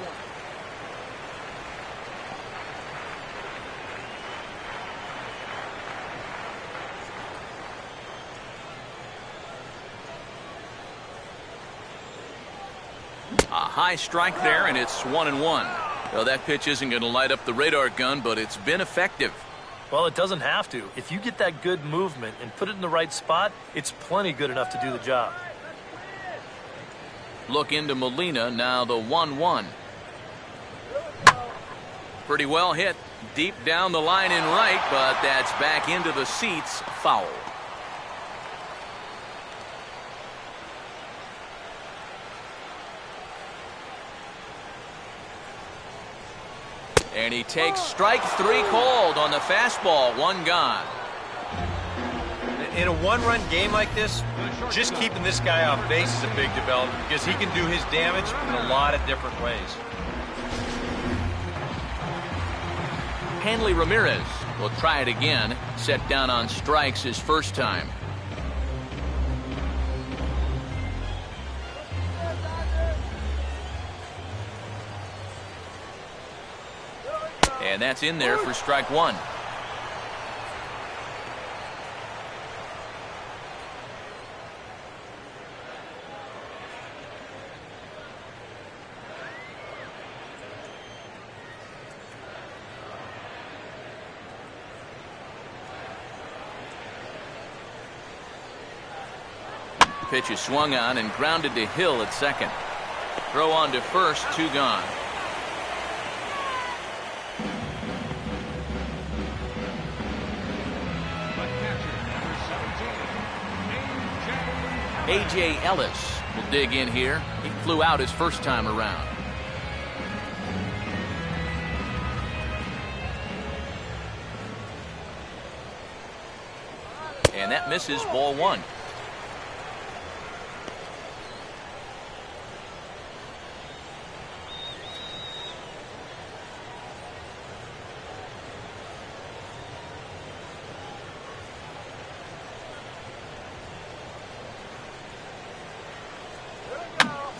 [SPEAKER 1] A high strike there, and it's 1-1. Well, that pitch isn't going to light up the radar gun, but it's been effective.
[SPEAKER 2] Well, it doesn't have to. If you get that good movement and put it in the right spot, it's plenty good enough to do the job.
[SPEAKER 1] Look into Molina, now the 1-1. Pretty well hit. Deep down the line in right, but that's back into the seats. Foul. And he takes strike 3 called on the fastball. 1 gone.
[SPEAKER 4] In a one-run game like this, just keeping this guy off base is a big development because he can do his damage in a lot of different ways.
[SPEAKER 1] Hanley Ramirez will try it again. Set down on strikes his first time. And that's in there for strike 1. Pitch is swung on and grounded to Hill at second. Throw on to first, 2 gone. A.J. Ellis will dig in here. He flew out his first time around. And that misses, ball 1.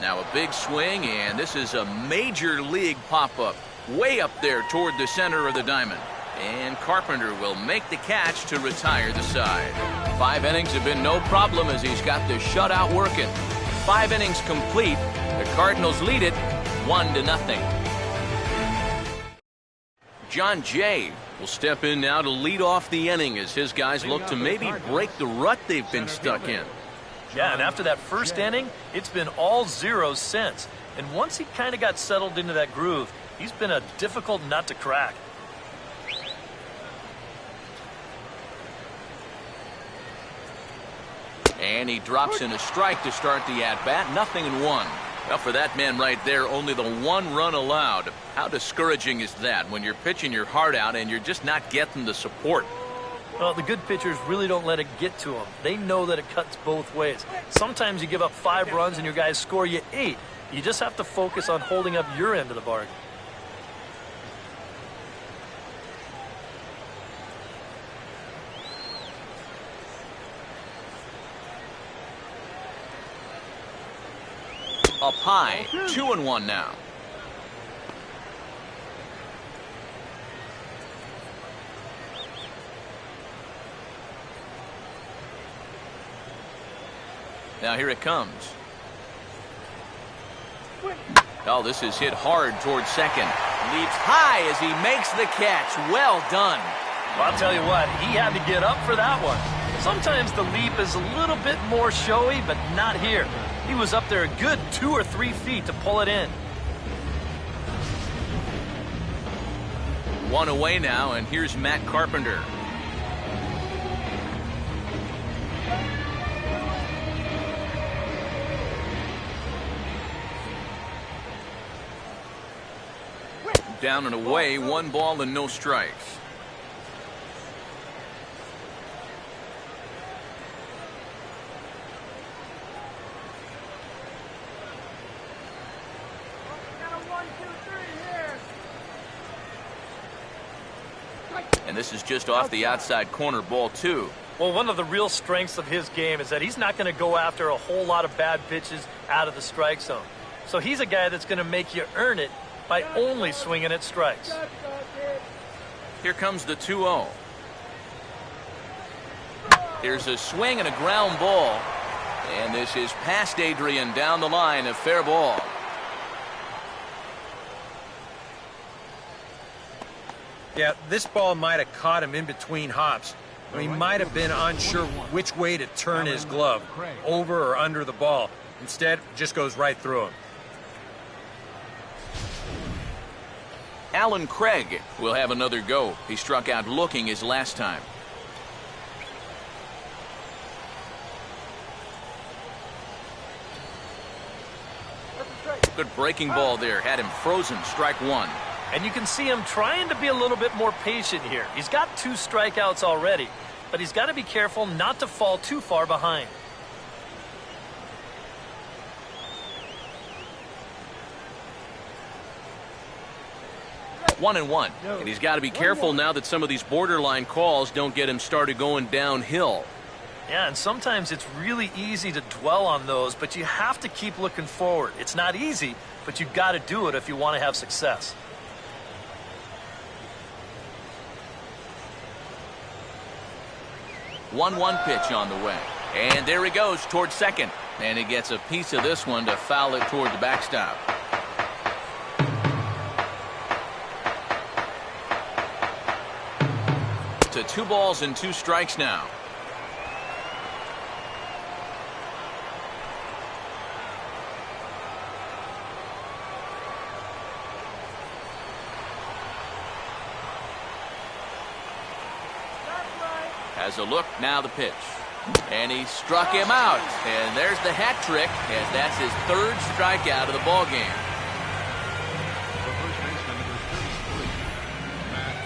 [SPEAKER 1] Now a big swing, and this is a major league pop-up. Way up there toward the center of the diamond. And Carpenter will make the catch to retire the side. 5 innings have been no problem as he's got the shutout working. 5 innings complete. The Cardinals lead it 1-0. John Jay will step in now to lead off the inning as his guys look to maybe break the rut they've been stuck in.
[SPEAKER 2] Yeah, and after that first inning, it's been all zeros since. And once he kind of got settled into that groove, he's been a difficult nut to crack.
[SPEAKER 1] And he drops in a strike to start the at-bat. 0-1. Well, for that man right there, only the 1 run allowed. How discouraging is that when you're pitching your heart out and you're just not getting the support?
[SPEAKER 2] Well, the good pitchers really don't let it get to them. They know that it cuts both ways. Sometimes you give up 5 runs and your guys score you 8. You just have to focus on holding up your end of the bargain.
[SPEAKER 1] Up high, 2-1 now. Now here it comes. Oh, this is hit hard towards second. Leaps high as he makes the catch. Well done.
[SPEAKER 2] Well, I'll tell you what, he had to get up for that one. Sometimes the leap is a little bit more showy, but not here. He was up there a good 2 or 3 feet to pull it in.
[SPEAKER 1] 1 away now, and here's Matt Carpenter. Down and away, 1 ball and no strikes. And this is just off the outside corner, ball 2.
[SPEAKER 2] Well, one of the real strengths of his game is that he's not going to go after a whole lot of bad pitches out of the strike zone. So he's a guy that's going to make you earn it by only swinging at strikes.
[SPEAKER 1] Here comes the 2-0. Here's a swing and a ground ball. And this is past Adrian down the line, a fair ball.
[SPEAKER 4] Yeah, this ball might have caught him in between hops. He might have been unsure which way to turn his glove, over or under the ball. Instead, just goes right through him.
[SPEAKER 1] Alan Craig will have another go. He struck out looking his last time. Good breaking ball there. Had him frozen. Strike one.
[SPEAKER 2] And you can see him trying to be a little bit more patient here. He's got 2 strikeouts already, but he's got to be careful not to fall too far behind.
[SPEAKER 1] One and one. And he's got to be careful now that some of these borderline calls don't get him started going downhill.
[SPEAKER 2] Yeah, and sometimes it's really easy to dwell on those, but you have to keep looking forward. It's not easy, but you've got to do it if you want to have success.
[SPEAKER 1] One pitch on the way. And there he goes towards second. And he gets a piece of this one to foul it toward the backstop. To 2 balls and 2 strikes now. Has a look, now the pitch. And he struck him out. And there's the hat trick, as that's his 3rd strikeout of the ball game.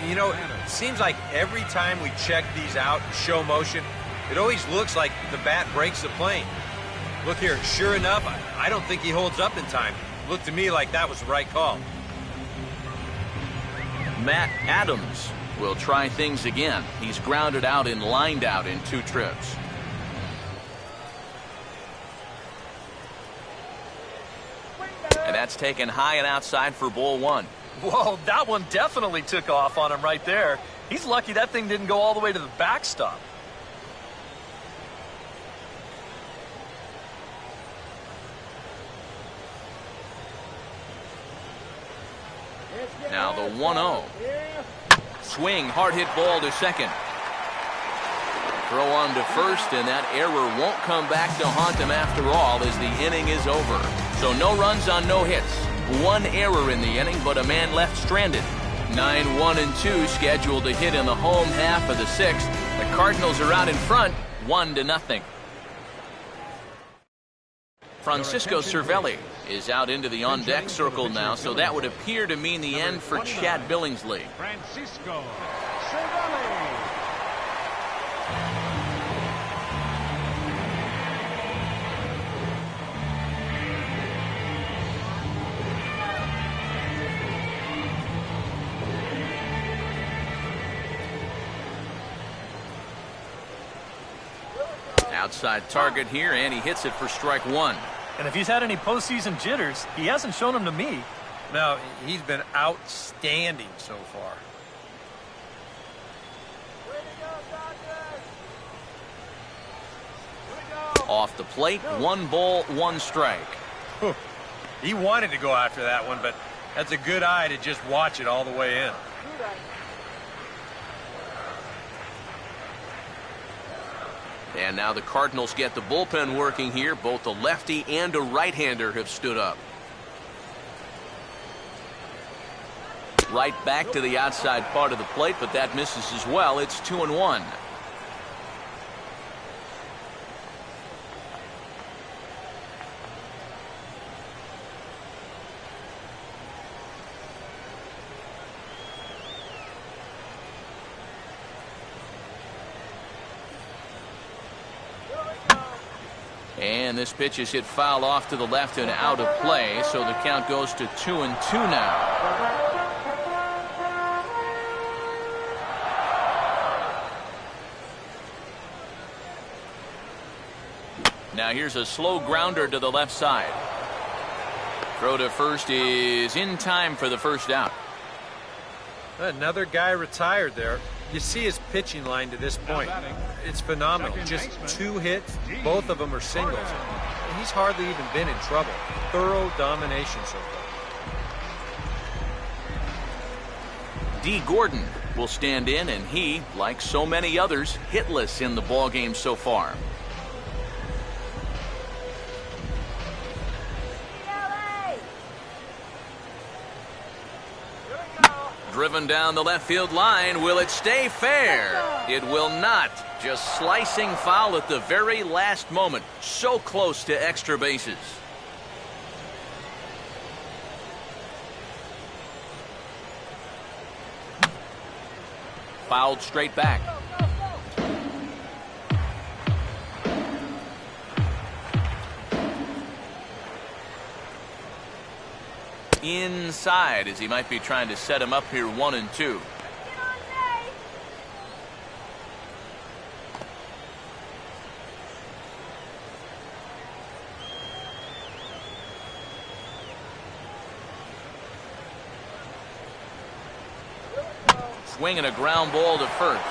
[SPEAKER 4] You know, it seems like every time we check these out in show motion, it always looks like the bat breaks the plane. Look here, sure enough, I don't think he holds up in time. Looked to me like that was the right call.
[SPEAKER 1] Matt Adams will try things again. He's grounded out and lined out in 2 trips. And that's taken high and outside for ball 1.
[SPEAKER 2] Whoa, that one definitely took off on him right there. He's lucky that thing didn't go all the way to the backstop.
[SPEAKER 1] Now the 1-0. Swing, hard hit ball to second. Throw on to first, and that error won't come back to haunt him after all as the inning is over. So no runs on no hits. 1 error in the inning, but a man left stranded. 9-1-2 scheduled to hit in the home half of the 6th. The Cardinals are out in front, 1-0. Francisco Cervelli is out into the on-deck circle now, so that would appear to mean the end for Chad Billingsley.
[SPEAKER 5] Francisco Cervelli.
[SPEAKER 1] Outside target here, and he hits it for strike 1.
[SPEAKER 2] And if he's had any postseason jitters, he hasn't shown them to me.
[SPEAKER 4] No, he's been outstanding so far.
[SPEAKER 1] Off the plate, 1 ball, 1 strike.
[SPEAKER 4] He wanted to go after that one, but that's a good eye to just watch it all the way in.
[SPEAKER 1] And now the Cardinals get the bullpen working here. Both a lefty and a right-hander have stood up. Right back to the outside part of the plate, but that misses as well. It's 2-1. And this pitch is hit foul off to the left and out of play, so the count goes to 2-2 now. Now here's a slow grounder to the left side. Throw to first is in time for the first out.
[SPEAKER 4] Another guy retired there. You see his pitching line to this point. It's phenomenal. Just 2 hits, both of them are singles. And he's hardly even been in trouble. Thorough domination so far.
[SPEAKER 1] D. Gordon will stand in, and he, like so many others, hitless in the ballgame so far. Driven down the left field line. Will it stay fair? It will not. Just slicing foul at the very last moment. So close to extra bases. Fouled straight back. Inside, as he might be trying to set him up here 1-2. Swinging a ground ball to first.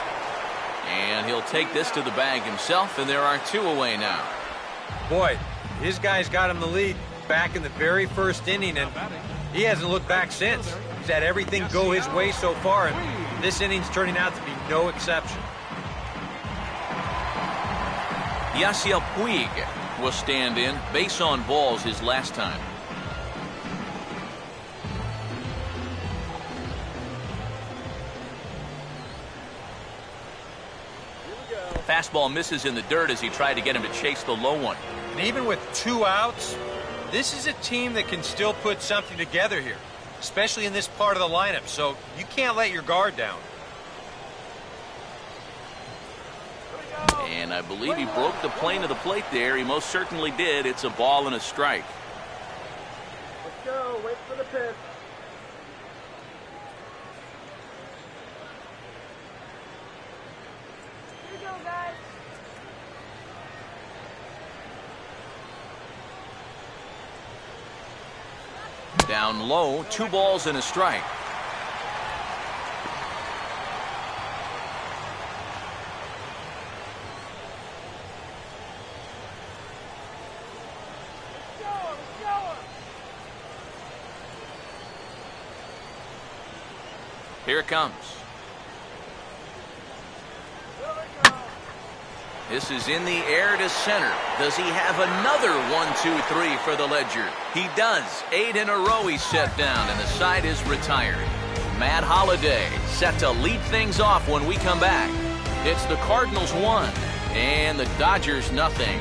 [SPEAKER 1] And he'll take this to the bag himself, and there are 2 away now.
[SPEAKER 4] Boy, his guys got him the lead back in the very first inning, and he hasn't looked back since. He's had everything go his way so far, and this inning's turning out to be no exception.
[SPEAKER 1] Yasiel Puig will stand in. Base on balls his last time. Fastball misses in the dirt as he tried to get him to chase the low one.
[SPEAKER 4] And even with 2 outs, this is a team that can still put something together here, especially in this part of the lineup, so you can't let your guard down.
[SPEAKER 1] And I believe he broke the plane of the plate there. He most certainly did. It's a ball and a strike.
[SPEAKER 3] Let's go. Wait for the pitch. Here you go, guys.
[SPEAKER 1] Down low, 2 balls and a strike. Here it comes. This is in the air to center. Does he have another 1-2-3 for the ledger? He does. 8 in a row he's set down, and the side is retired. Matt Holliday set to lead things off when we come back. It's the Cardinals 1 and the Dodgers nothing.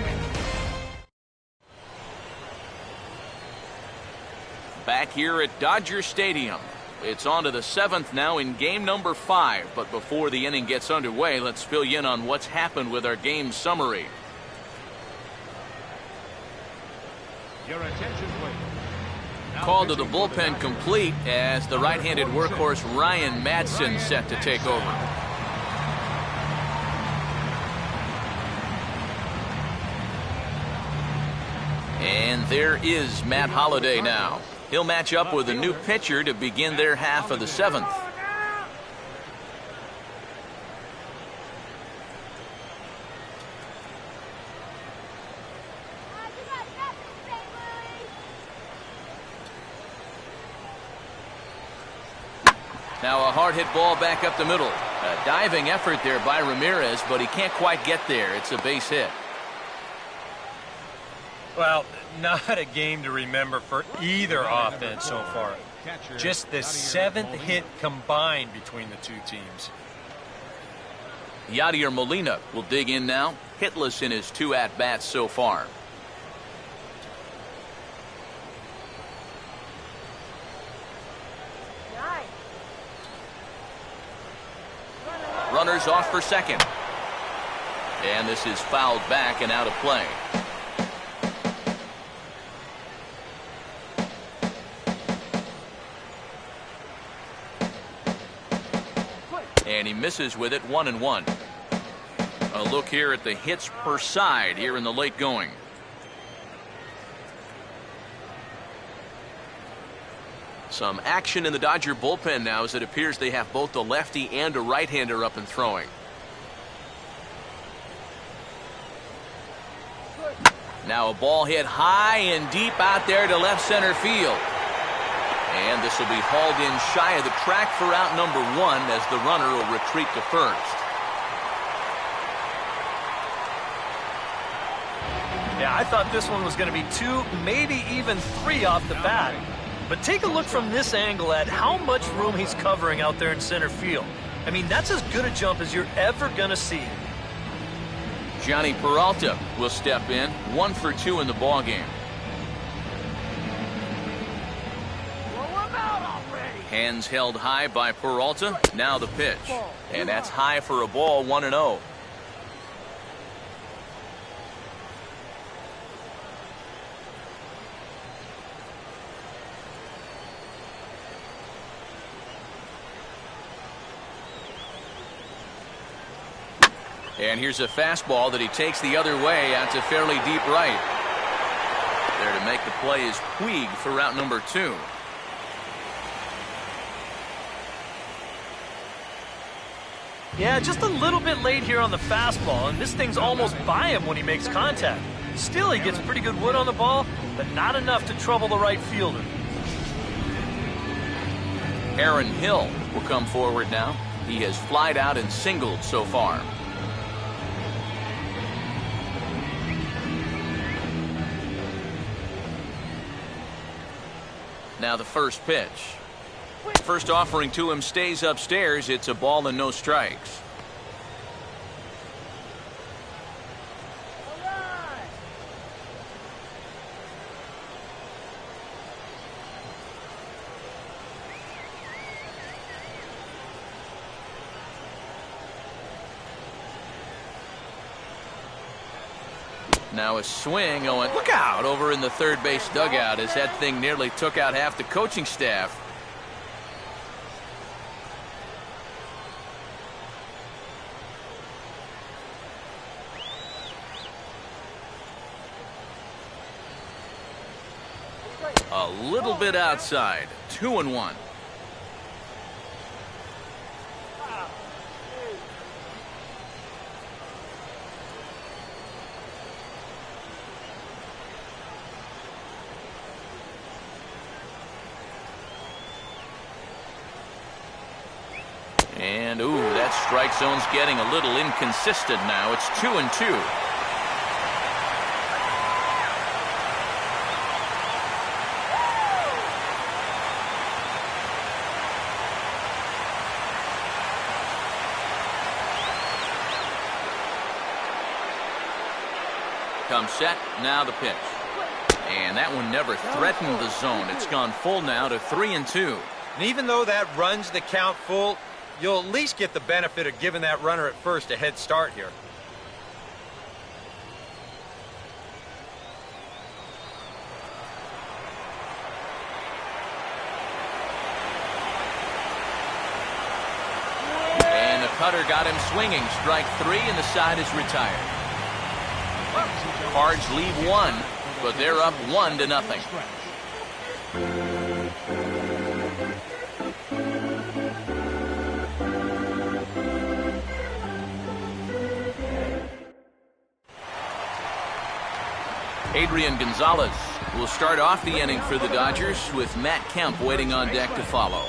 [SPEAKER 1] Back here at Dodger Stadium. It's on to the 7th now in game number 5. But before the inning gets underway, let's fill you in on what's happened with our game summary.
[SPEAKER 5] Your attention, please.
[SPEAKER 1] Call to the bullpen complete as the right-handed workhorse Ryan Madsen set to take over. And there is Matt Holliday now. He'll match up with a new pitcher to begin their half of the 7th. Now a hard hit ball back up the middle. A diving effort there by Ramirez, but he can't quite get there. It's a base hit.
[SPEAKER 4] Well, not a game to remember for either offense so far. Just the 7th hit combined between the 2 teams.
[SPEAKER 1] Yadier Molina will dig in now. Hitless in his 2 at-bats so far. Runners off for second. And this is fouled back and out of play. And he misses with it, 1-1. A look here at the hits per side here in the late going. Some action in the Dodger bullpen now as it appears they have both the lefty and a right-hander up and throwing. Now a ball hit high and deep out there to left center field. And this will be hauled in shy of the track for out number 1 as the runner will retreat to first.
[SPEAKER 2] Yeah, I thought this one was going to be 2, maybe even 3 off the bat. But take a look from this angle at how much room he's covering out there in center field. I mean, that's as good a jump as you're ever going to see.
[SPEAKER 1] Johnny Peralta will step in, 1 for 2 in the ballgame. Hands held high by Peralta. Now the pitch. And that's high for a ball, 1-0. And here's a fastball that he takes the other way out to fairly deep right. There to make the play is Puig for route number 2.
[SPEAKER 2] Yeah, just a little bit late here on the fastball, and this thing's almost by him when he makes contact. Still, he gets pretty good wood on the ball, but not enough to trouble the right fielder.
[SPEAKER 1] Aaron Hill will come forward now. He has flied out and singled so far. Now the first pitch. First offering to him stays upstairs. It's a ball and no strikes. Now a swing going, look out, over in the third base dugout as that thing nearly took out half the coaching staff. A little bit outside, 2-1. And, ooh, that strike zone's getting a little inconsistent now. It's 2-2. Come set, now the pitch. And that one never threatened the zone. It's gone full now to 3-2.
[SPEAKER 4] And even though that runs the count full, you'll at least get the benefit of giving that runner at first a head start here.
[SPEAKER 1] And the cutter got him swinging. Strike 3, and the side is retired. Cards lead 1, but they're up 1-0. Adrian Gonzalez will start off the inning for the Dodgers with Matt Kemp waiting on deck to follow.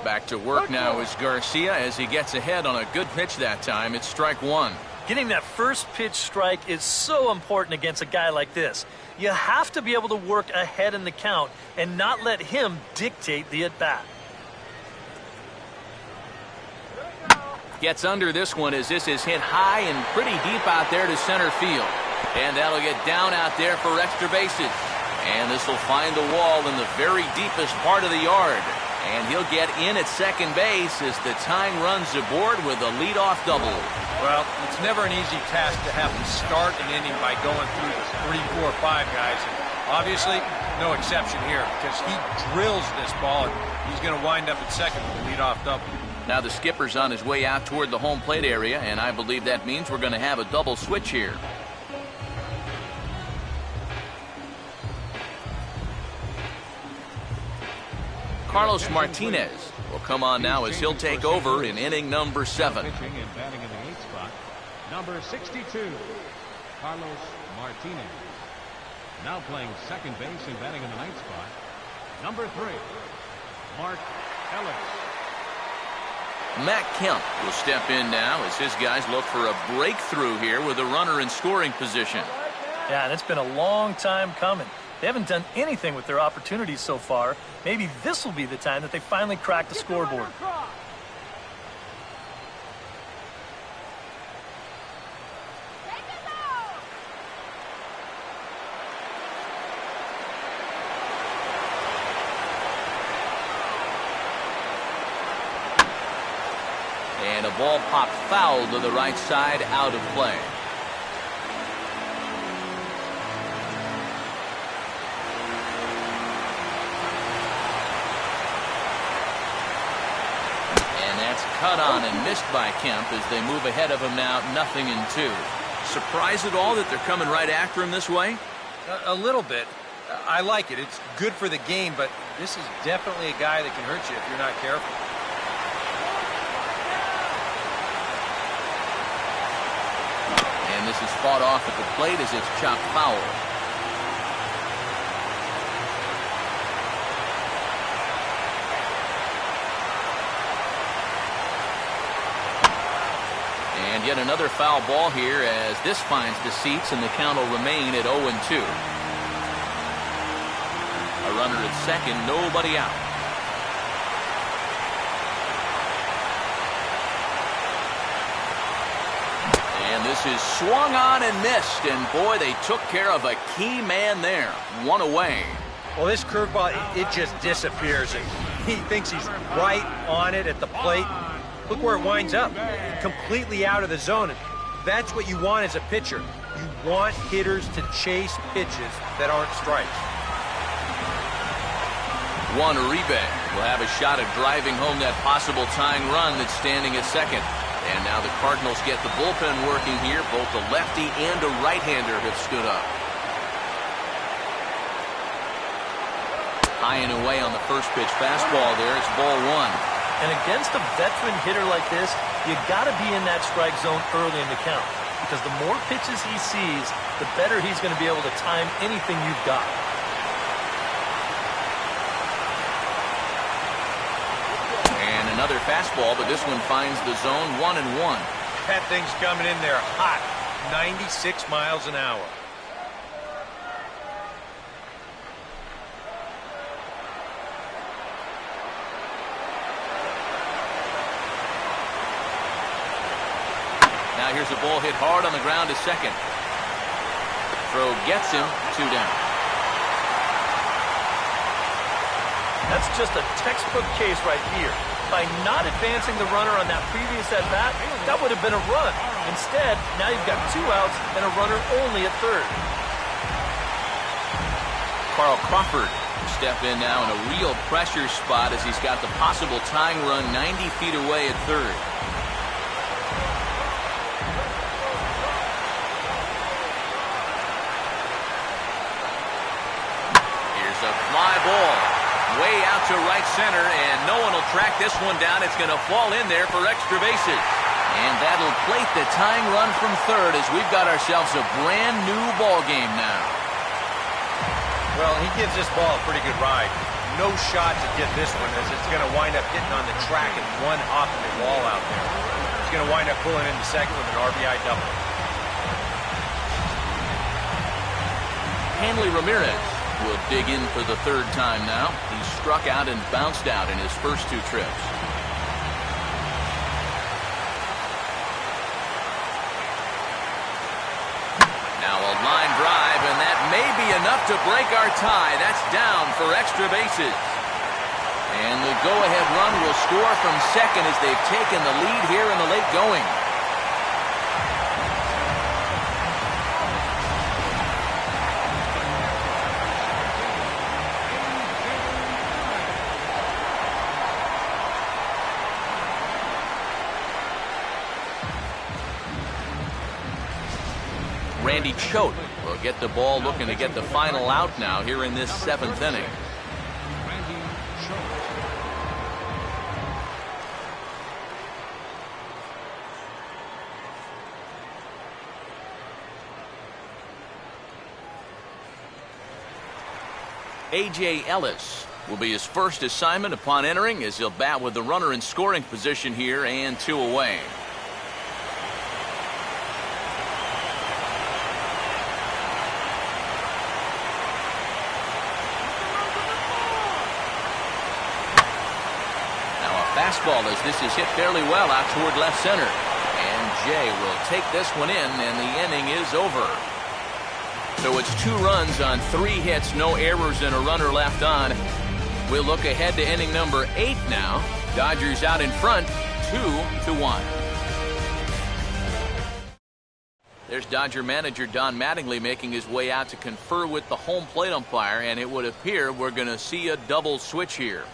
[SPEAKER 1] Back to work now is Garcia as he gets ahead on a good pitch that time. It's strike 1.
[SPEAKER 2] Getting that first pitch strike is so important against a guy like this. You have to be able to work ahead in the count and not let him dictate the at-bat.
[SPEAKER 1] Gets under this one as this is hit high and pretty deep out there to center field. And that'll get down out there for extra bases. And this will find the wall in the very deepest part of the yard. And he'll get in at second base as the tying runs aboard with a leadoff double.
[SPEAKER 4] Well, it's never an easy task to have to start an inning by going through the 3, 4, 5 guys. And obviously, no exception here because he drills this ball and he's going to wind up at second with a leadoff double.
[SPEAKER 1] Now the skipper's on his way out toward the home plate area, and I believe that means we're going to have a double switch here. Carlos Martinez will come on now as he'll take over in inning number 7.
[SPEAKER 5] Pitching and batting in the 8th spot, number 62, Carlos Martinez. Now playing second base and batting in the 9th spot, number 3, Mark Ellis.
[SPEAKER 1] Matt Kemp will step in now as his guys look for a breakthrough here with a runner in scoring position.
[SPEAKER 2] Yeah, and it's been a long time coming. They haven't done anything with their opportunities so far. Maybe this will be the time that they finally crack the scoreboard.
[SPEAKER 1] And a ball popped foul to the right side, out of play. Cut on and missed by Kemp as they move ahead of him now, 0-2. Surprised at all that they're coming right after him this way?
[SPEAKER 4] A little bit. I like it. It's good for the game, but this is definitely a guy that can hurt you if you're not careful.
[SPEAKER 1] And this is fought off at the plate as it's chopped foul. And yet another foul ball here as this finds the seats and the count will remain at 0-2. A runner at second, nobody out. And this is swung on and missed, and boy, they took care of a key man there. One away.
[SPEAKER 4] Well, this curveball, it just disappears. He thinks he's right on it at the plate. Look where it winds up, completely out of the zone. That's what you want as a pitcher. You want hitters to chase pitches that aren't strikes.
[SPEAKER 1] Juan Uribe will have a shot at driving home that possible tying run that's standing at second. And now the Cardinals get the bullpen working here. Both a lefty and a right-hander have stood up. High and away on the first pitch fastball there. It's ball 1.
[SPEAKER 2] And against a veteran hitter like this, you got to be in that strike zone early in the count. Because the more pitches he sees, the better he's going to be able to time anything you've got.
[SPEAKER 1] And another fastball, but this one finds the zone, 1-1.
[SPEAKER 4] That thing's coming in there hot, 96 miles an hour.
[SPEAKER 1] Now here's a ball hit hard on the ground to second. Throw gets him, 2 down.
[SPEAKER 2] That's just a textbook case right here. By not advancing the runner on that previous at-bat, that would have been a run. Instead, now you've got 2 outs and a runner only at third.
[SPEAKER 1] Carl Crawford will step in now in a real pressure spot as he's got the possible tying run 90 feet away at third. Fly ball way out to right center, and no one will track this one down. It's going to fall in there for extra bases. And that'll plate the tying run from third as we've got ourselves a brand new ball game now.
[SPEAKER 4] Well, he gives this ball a pretty good ride. No shot to get this one as it's going to wind up hitting on the track and one off of the wall out there. He's going to wind up pulling into second with an RBI double.
[SPEAKER 1] Hanley Ramirez will dig in for the 3rd time now. He struck out and bounced out in his first 2 trips. Now a line drive, and that may be enough to break our tie. That's down for extra bases. And the go-ahead run will score from second as they've taken the lead here in the late going. Randy Choate will get the ball, looking to get the final out now here in this 7th inning.
[SPEAKER 5] Randy Choate.
[SPEAKER 1] A.J. Ellis will be his first assignment upon entering, as he'll bat with the runner in scoring position here and 2 away. Now a fastball, as this is hit fairly well out toward left center. And Jay will take this one in, and the inning is over. So it's 2 runs on 3 hits, no errors, and a runner left on. We'll look ahead to inning number 8 now. Dodgers out in front, 2-1. There's Dodger manager Don Mattingly making his way out to confer with the home plate umpire, and it would appear we're going to see a double switch here.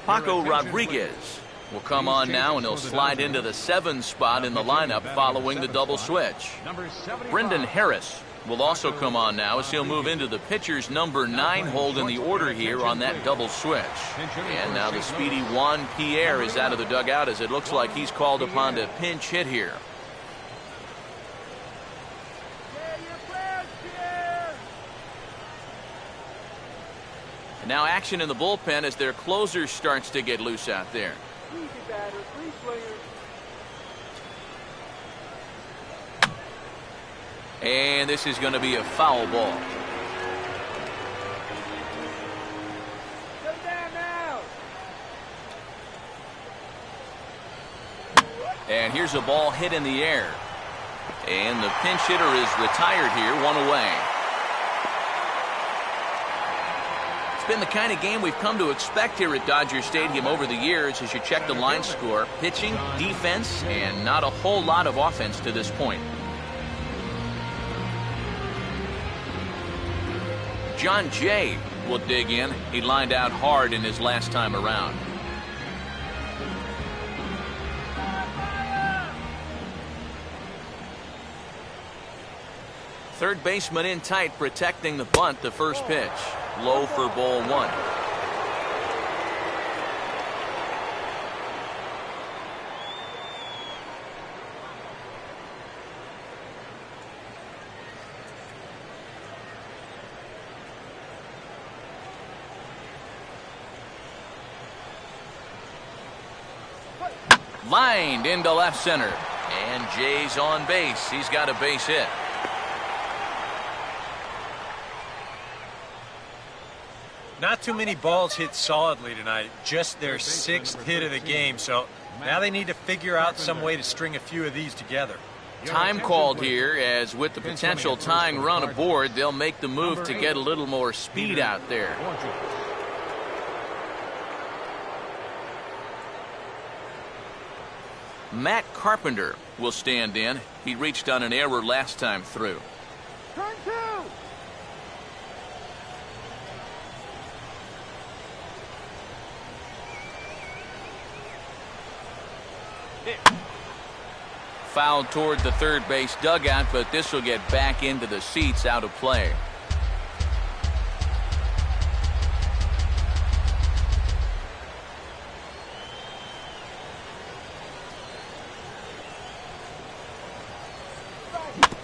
[SPEAKER 1] Paco Rodriguez will come on now, and he'll slide into the 7 spot in the lineup following the double switch. Brendan Harris will also come on now, as he'll move into the pitcher's number 9 hold in the order here on that double switch. And now the speedy Juan Pierre is out of the dugout, as it looks like he's called upon to pinch hit here. And now action in the bullpen as their closer starts to get loose out there.
[SPEAKER 3] Easy batter, 3 swingers.
[SPEAKER 1] And this is going to be a foul ball.
[SPEAKER 3] Go down now.
[SPEAKER 1] And here's a ball hit in the air. And the pinch hitter is retired here, 1 away. It's been the kind of game we've come to expect here at Dodger Stadium over the years as you check the line score. Pitching, defense, and not a whole lot of offense to this point. John Jay will dig in. He lined out hard in his last time around. Third baseman in tight, protecting the bunt. The first pitch low for ball 1. Lined into left center, and Jay's on base. He's got a base hit.
[SPEAKER 4] Not too many balls hit solidly tonight, just their 6th hit of the game, so now they need to figure out some way to string a few of these together.
[SPEAKER 1] Time called here, as with the potential tying run aboard, they'll make the move to get a little more speed out there. Matt Carpenter will stand in. He reached on an error last time through.
[SPEAKER 3] Turn 2.
[SPEAKER 1] Fouled toward the third base dugout, but this will get back into the seats, out of play.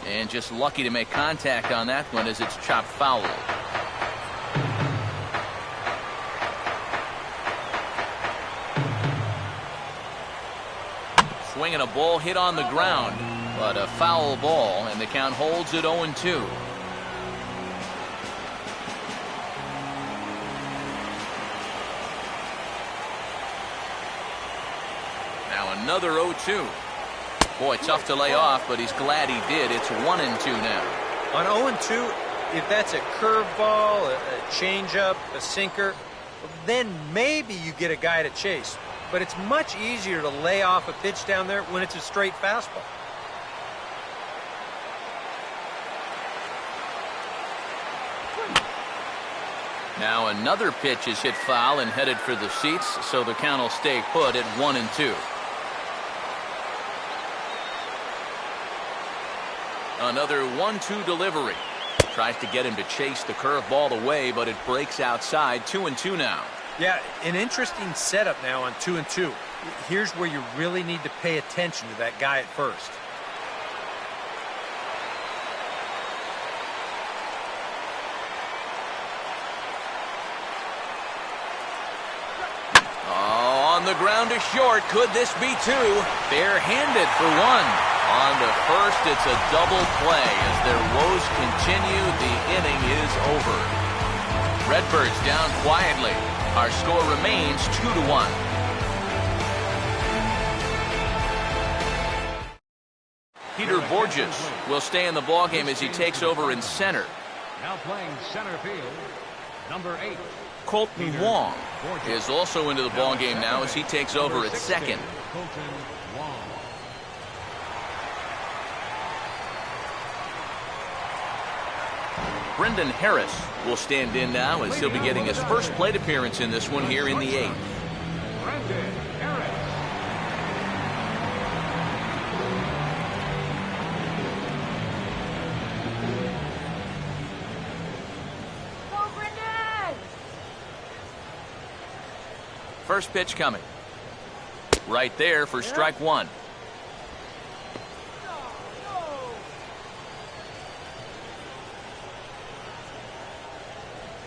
[SPEAKER 1] And just lucky to make contact on that one as it's chopped foul. Swinging a ball hit on the ground, but a foul ball, and the count holds at 0-2. Now another 0-2. Boy, tough to lay off, but he's glad he did. It's 1-2 now.
[SPEAKER 4] On 0-2, if that's a curveball, a changeup, a sinker, then maybe you get a guy to chase. But it's much easier to lay off a pitch down there when it's a straight fastball.
[SPEAKER 1] Now another pitch is hit foul and headed for the seats, so the count will stay put at 1-2. Another 1-2 delivery. Tries to get him to chase the curveball away, but it breaks outside. 2-2 now.
[SPEAKER 4] Yeah, an interesting setup now on 2-2. Here's where you really need to pay attention to that guy at first.
[SPEAKER 1] the ground to short. Could this be two? Bare-handed for one. On to first, it's a double play. As their woes continue, the inning is over. Redbirds down quietly. Our score remains 2-1. Peter Borges will stay in the ballgame as he takes over in center.
[SPEAKER 5] Now playing center field, number 8.
[SPEAKER 1] Colton Wong is also into the ballgame now as he takes over at second.
[SPEAKER 5] Colton Wong.
[SPEAKER 1] Brendan Harris will stand in now as he'll be getting his first plate appearance in this one here in the 8th.
[SPEAKER 5] Brendan Harris.
[SPEAKER 3] Go, Brendan!
[SPEAKER 1] First pitch coming. Right there for strike one.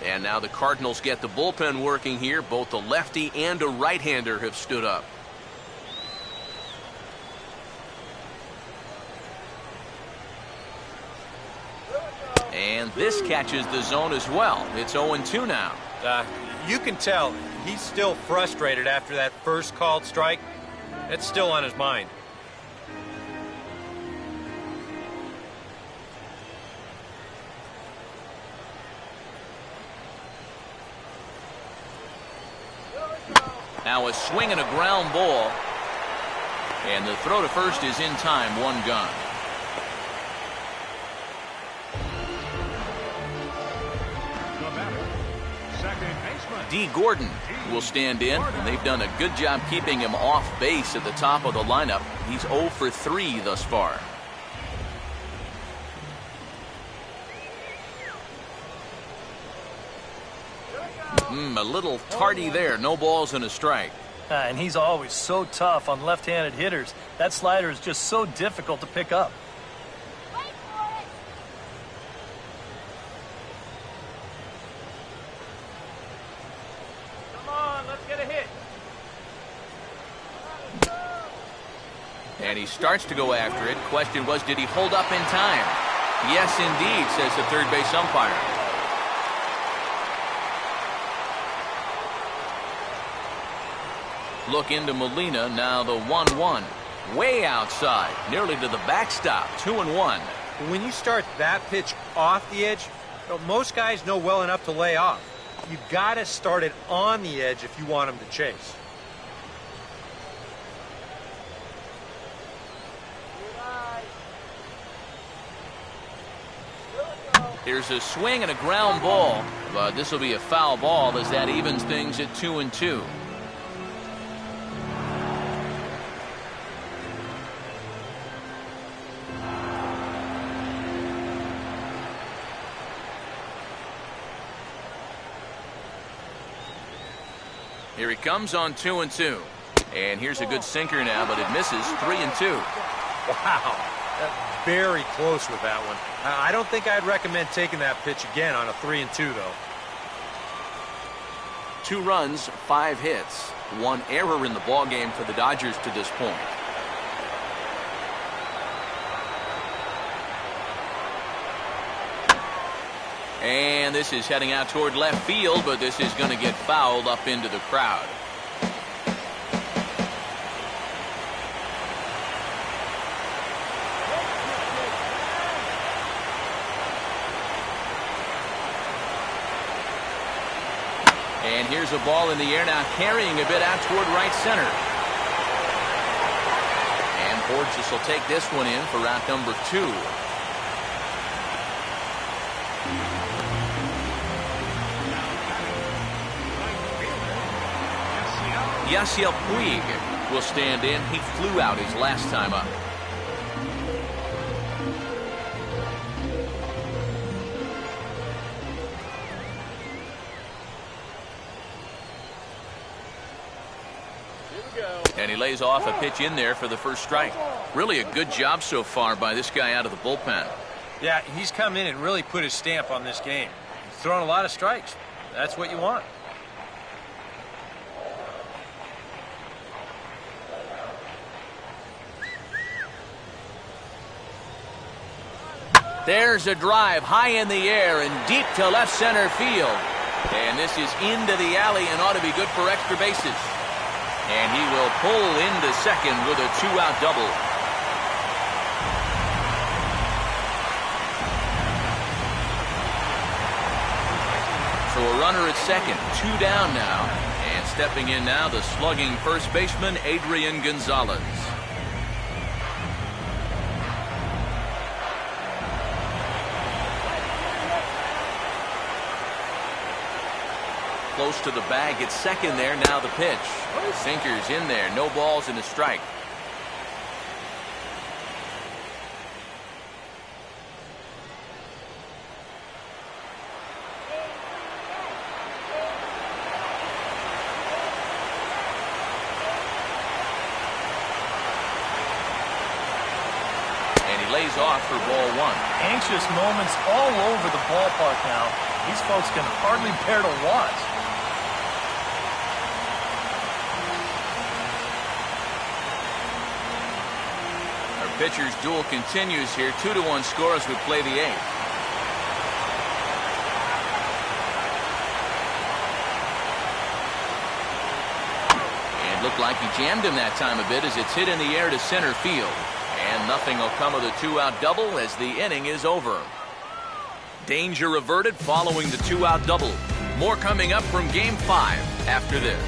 [SPEAKER 1] And now the Cardinals get the bullpen working here. Both a lefty and a right-hander have stood up. And this catches the zone as well. It's 0-2 now.
[SPEAKER 4] You can tell he's still frustrated after that first called strike. It's still on his mind.
[SPEAKER 1] Now a swing and a ground ball. And the throw to first is in time, one gone.
[SPEAKER 5] The batter, second baseman.
[SPEAKER 1] D. Gordon will stand in, and they've done a good job keeping him off base at the top of the lineup. He's 0 for 3 thus far. A little tardy there. No balls and a strike.
[SPEAKER 2] And he's always so tough on left-handed hitters. That slider is just so difficult to pick up.
[SPEAKER 3] Wait for it! Come on, let's get a hit.
[SPEAKER 1] And he starts to go after it. Question was, did he hold up in time? Yes, indeed, says the third base umpire. Look into Molina, now the 1-1. Way outside, nearly to the backstop, 2-1.
[SPEAKER 4] When you start that pitch off the edge, most guys know well enough to lay off. You've got to start it on the edge if you want him to chase.
[SPEAKER 1] Here's a swing and a ground ball, but this will be a foul ball as that evens things at 2-2. Here he comes on 2-2. And here's a good sinker now, but it misses. 3-2.
[SPEAKER 4] Wow. Very close with that one. I don't think I'd recommend taking that pitch again on a 3-2, though.
[SPEAKER 1] 2 runs, 5 hits. 1 error in the ballgame for the Dodgers to this point. And this is heading out toward left field, but this is going to get fouled up into the crowd. And here's a ball in the air now, carrying a bit out toward right center. And Borges will take this one in for route number 2. Yasiel Puig will stand in. He flew out his last time up. And he lays off a pitch in there for the first strike. Really a good job so far by this guy out of the bullpen.
[SPEAKER 4] Yeah, he's come in and really put his stamp on this game. He's thrown a lot of strikes. That's what you want.
[SPEAKER 1] There's a drive high in the air and deep to left center field. And this is into the alley and ought to be good for extra bases. And he will pull into second with a 2-out double. So a runner at second, 2 down now. And stepping in now, the slugging first baseman, Adrian Gonzalez. Close to the bag at second there. Now the pitch. Sinker's in there. No balls and a strike. Lays off for ball 1.
[SPEAKER 2] Anxious moments all over the ballpark now. These folks can hardly bear to watch.
[SPEAKER 1] Our pitcher's duel continues here. 2-1 score as we play the 8th. And looked like he jammed him that time a bit as it's hit in the air to center field. And nothing will come of the 2-out double as the inning is over. Danger averted following the 2-out double. More coming up from Game 5 after this.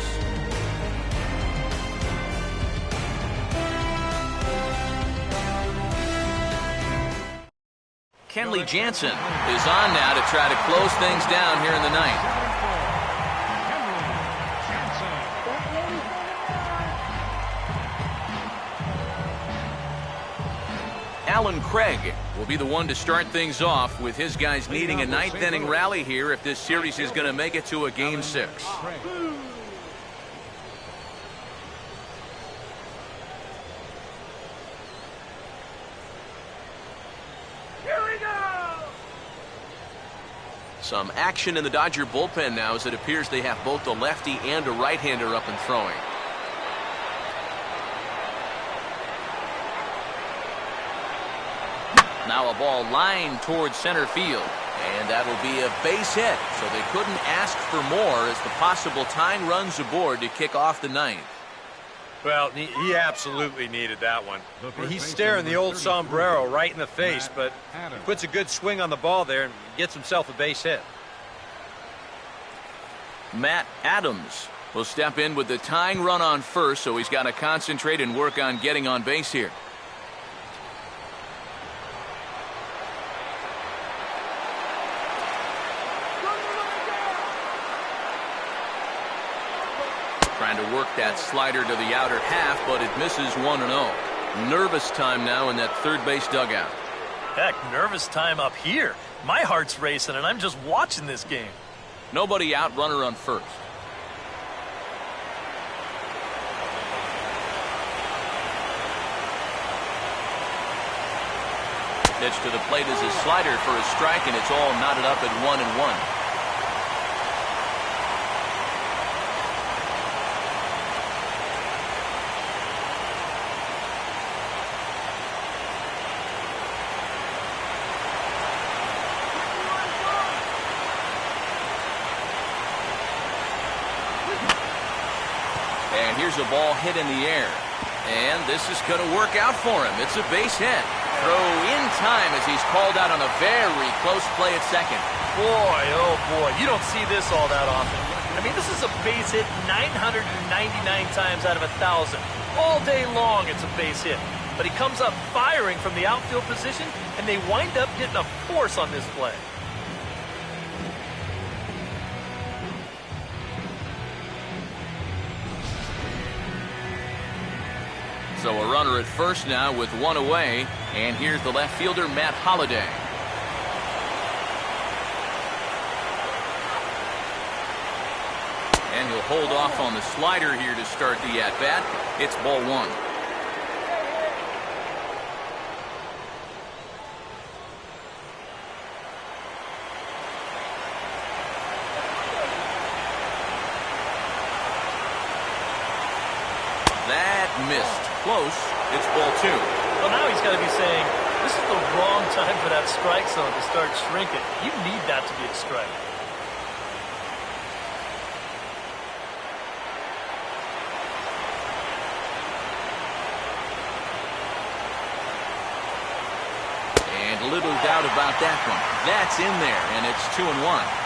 [SPEAKER 1] Kenley Jansen is on now to try to close things down here in the 9th. Alan Craig will be the one to start things off with his guys needing a 9th inning rally here if this series is going to make it to a Game 6.
[SPEAKER 3] Here we go!
[SPEAKER 1] Some action in the Dodger bullpen now as it appears they have both a lefty and a right-hander up and throwing. Now a ball lined towards center field. And that'll be a base hit. So they couldn't ask for more as the possible tying runs aboard to kick off the 9th.
[SPEAKER 4] Well, he absolutely needed that one. He's staring the old sombrero right in the face, but he puts a good swing on the ball there and gets himself a base hit.
[SPEAKER 1] Matt Adams will step in with the tying run on first, so he's got to concentrate and work on getting on base here. Trying to work that slider to the outer half, but it misses 1-0. Nervous time now in that third base dugout.
[SPEAKER 2] Heck, nervous time up here. My heart's racing, and I'm just watching this game.
[SPEAKER 1] Nobody out, runner on first. Pitch to the plate is a slider for a strike, and it's all knotted up at 1-1. And here's a ball hit in the air. And this is going to work out for him. It's a base hit. Throw in time as he's called out on a very close play at second.
[SPEAKER 2] Boy, oh boy, you don't see this all that often. I mean, this is a base hit 999 times out of 1,000. All day long it's a base hit. But he comes up firing from the outfield position, and they wind up getting a force on this play.
[SPEAKER 1] So a runner at first now with one away. And here's the left fielder, Matt Holliday. And he'll hold off on the slider here to start the at-bat. It's ball 1. That missed. Close. It's ball 2.
[SPEAKER 2] Well, now he's got to be saying, This is the wrong time for that strike zone to start shrinking. You need that to be a strike.
[SPEAKER 1] And little doubt about that one. That's in there, and it's 2-1.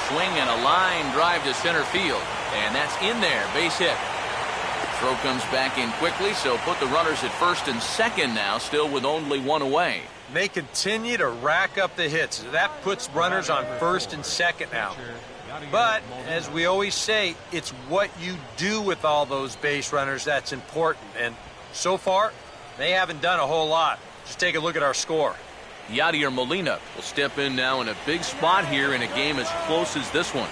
[SPEAKER 1] Swing and a line drive to center field. And that's in there. Base hit. Throw comes back in quickly, so put the runners at first and second now, still with only one away.
[SPEAKER 4] They continue to rack up the hits. That puts runners on first and second now. But, as we always say, it's what you do with all those base runners that's important. And so far, they haven't done a whole lot. Just take a look at our score.
[SPEAKER 1] Yadier Molina will step in now in a big spot here in a game as close as this one.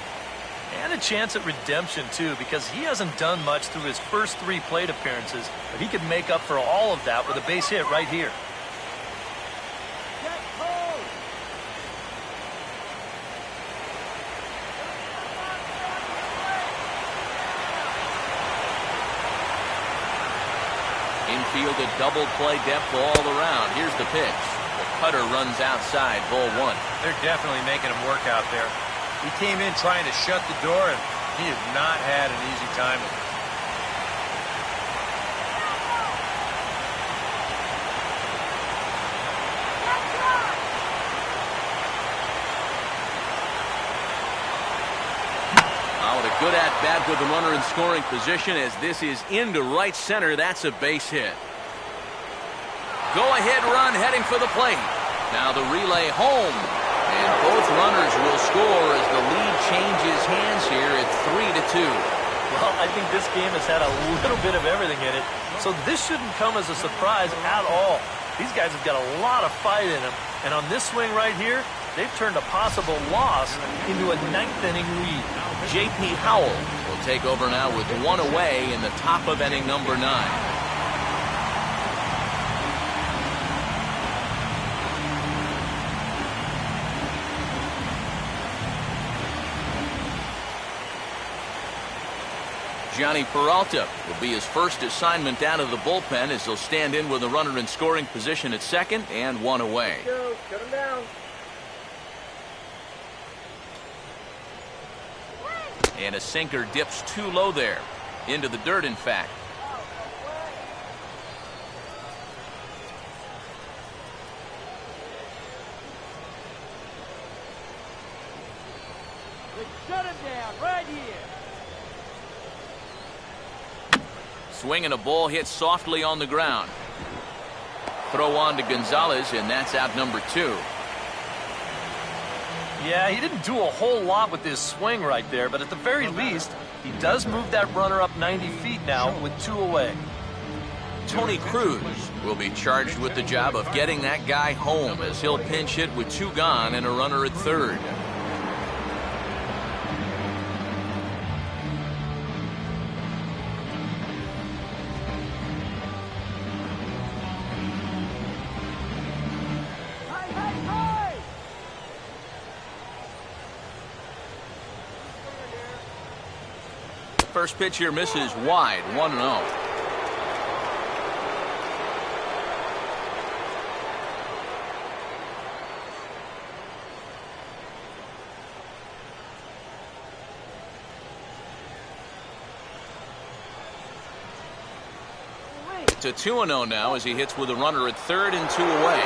[SPEAKER 2] And a chance at redemption, too, because he hasn't done much through his first 3 plate appearances, but he could make up for all of that with a base hit right here.
[SPEAKER 1] Infield a double play depth all around. Here's the pitch. The cutter runs outside, ball 1.
[SPEAKER 4] They're definitely making him work out there. He came in trying to shut the door, and he has not had an easy time with it.
[SPEAKER 1] Out a good at-bat with the runner in scoring position as this is into right center. That's a base hit. Go-ahead run heading for the plate. Now the relay home. And both runners will score as the lead changes hands here at 3-2.
[SPEAKER 2] Well, I think this game has had a little bit of everything in it, so this shouldn't come as a surprise at all. These guys have got a lot of fight in them, and on this swing right here, they've turned a possible loss into a 9th-inning lead.
[SPEAKER 1] J.P. Howell will take over now with one away in the top of inning number 9. Johnny Peralta will be his first assignment down to the bullpen as he'll stand in with a runner in scoring position at second and one away.
[SPEAKER 3] Go, shut him down.
[SPEAKER 1] And a sinker dips too low there. Into the dirt, in fact.
[SPEAKER 3] Shut him down right here.
[SPEAKER 1] Swing and a ball hit softly on the ground. Throw on to Gonzalez, and that's out number 2.
[SPEAKER 2] Yeah, he didn't do a whole lot with his swing right there, but at the very least, he does move that runner up 90 feet now with 2 away.
[SPEAKER 1] Tony Cruz will be charged with the job of getting that guy home as he'll pinch hit with 2 gone and a runner at third. First pitch here misses wide, 1-0. To 2-0 now as he hits with a runner at third and 2 away.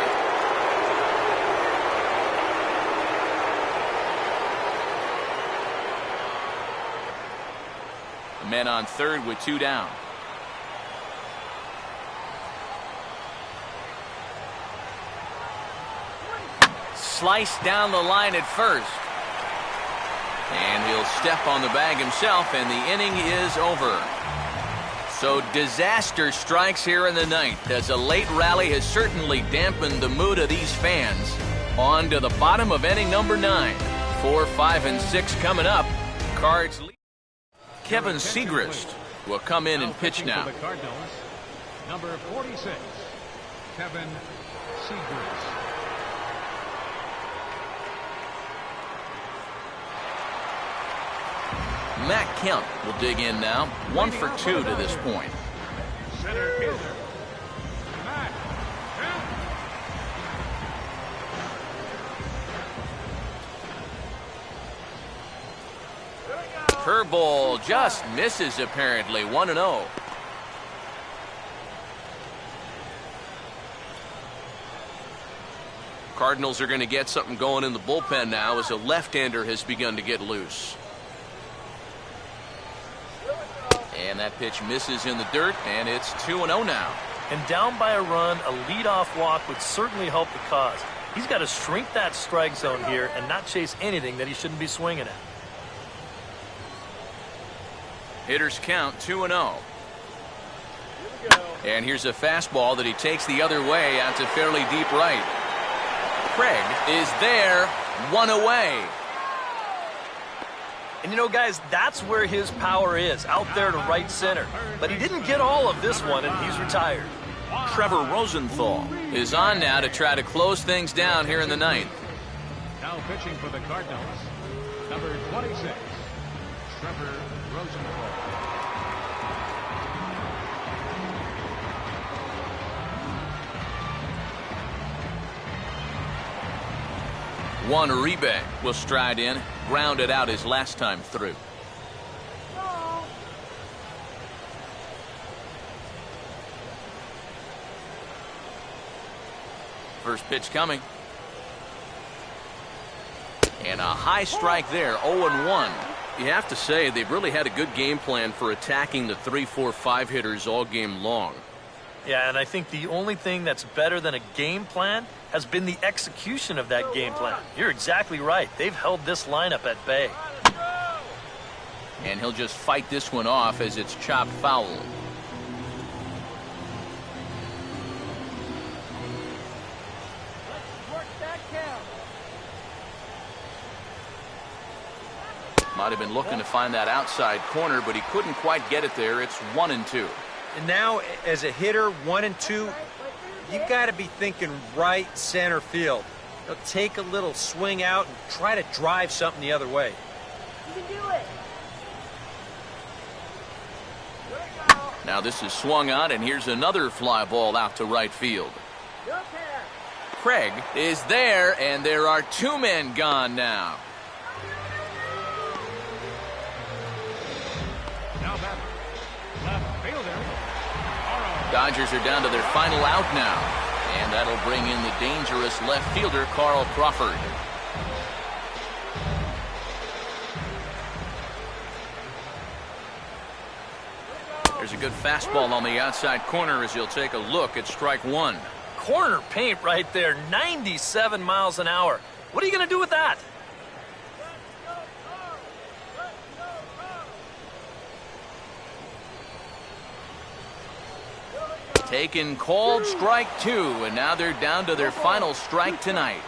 [SPEAKER 1] Men on third with 2 down. Sliced down the line at first. And he'll step on the bag himself, and the inning is over. So disaster strikes here in the 9th as a late rally has certainly dampened the mood of these fans. On to the bottom of inning number 9. 4, 5, and 6 coming up. Cards lead. Kevin Segrist will come in and pitch now.
[SPEAKER 5] For the Cardinals, number 46, Kevin Grace.
[SPEAKER 1] Matt Kemp will dig in now. 1 for 2 to this point.
[SPEAKER 5] Center fielder, Matt Kemp.
[SPEAKER 1] Curveball just misses apparently. 1-0. Cardinals are going to get something going in the bullpen now as a left-hander has begun to get loose. And that pitch misses in the dirt, and it's 2-0 now.
[SPEAKER 2] And down by a run, a leadoff walk would certainly help the cause. He's got to shrink that strike zone here and not chase anything that he shouldn't be swinging at.
[SPEAKER 1] Hitters count 2-0. And here's a fastball that he takes the other way out to fairly deep right. Craig is there, 1 away.
[SPEAKER 2] And you know, guys, that's where his power is, out there to right center. But he didn't get all of this one, and he's retired.
[SPEAKER 1] Trevor Rosenthal is on now to try to close things down here in the ninth.
[SPEAKER 5] Now pitching for the Cardinals, number 26, Trevor Rosenthal.
[SPEAKER 1] Juan Uribe will stride in, grounded out his last time through. First pitch coming. And a high strike there, 0-1. You have to say they've really had a good game plan for attacking the 3, 4, 5 hitters all game long.
[SPEAKER 2] Yeah, and I think the only thing that's better than a game plan has been the execution of that game plan. You're exactly right. They've held this lineup at bay.
[SPEAKER 1] And he'll just fight this one off as it's chopped foul. Might have been looking to find that outside corner, but he couldn't quite get it there. It's 1-2.
[SPEAKER 4] And now, as a hitter, 1 and 2, you got to be thinking right center field. They'll take a little swing out and try to drive something the other way.
[SPEAKER 3] You can do it.
[SPEAKER 1] Now this is swung on, and here's another fly ball out to right field. Craig is there, and there are 2 men gone now.
[SPEAKER 5] Now back, left fielder, Carl.
[SPEAKER 1] Dodgers are down to their final out now, and that'll bring in the dangerous left fielder, Carl Crawford. There's a good fastball on the outside corner as he'll take a look at strike 1.
[SPEAKER 2] Corner paint right there, 97 miles an hour. What are you going to do with that?
[SPEAKER 1] Taken, called strike 2, and now they're down to their final strike tonight.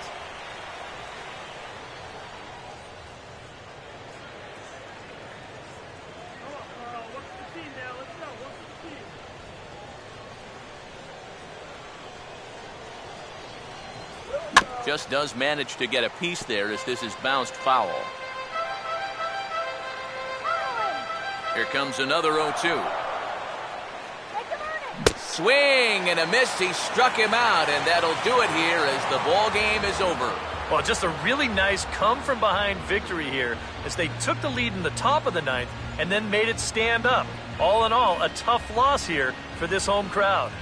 [SPEAKER 1] Just does manage to get a piece there as this is bounced foul. Here comes another 0-2. Swing and a miss. He struck him out, and that'll do it here as the ball game is over.
[SPEAKER 2] Well, just a really nice come-from-behind victory here as they took the lead in the top of the ninth and then made it stand up. All in all, a tough loss here for this home crowd.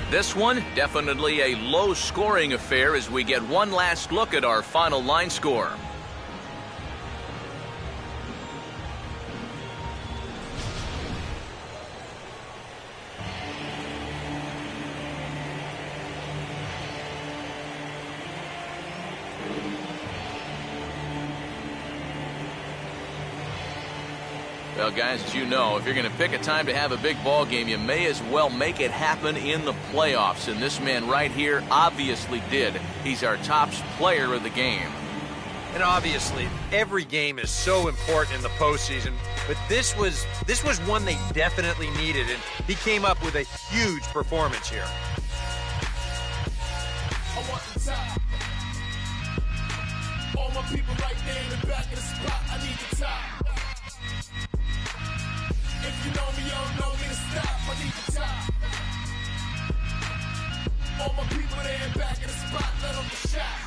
[SPEAKER 1] This one, definitely a low-scoring affair as we get one last look at our final line score. Well, guys, as you know, if you're going to pick a time to have a big ball game, you may as well make it happen in the playoffs. And this man right here obviously did. He's our top player of the game.
[SPEAKER 4] And obviously, every game is so important in the postseason, but this was one they definitely needed, and he came up with a huge performance here.
[SPEAKER 6] I want the top. All my people right there in the back of the spot. I need the top. If you know me, you don't know me to stop. I need the top. All my people there in back of the spot. Let them the shot.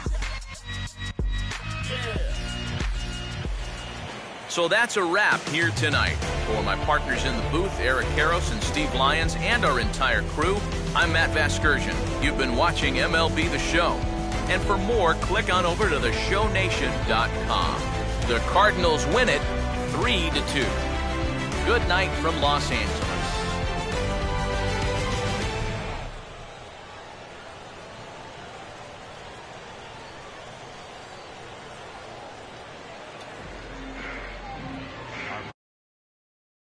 [SPEAKER 1] So that's a wrap here tonight. For my partners in the booth, Eric Karros and Steve Lyons, and our entire crew, I'm Matt Vasgersian. You've been watching MLB The Show. And for more, click on over to theshownation.com. The Cardinals win it 3-2. Good night from Los Angeles.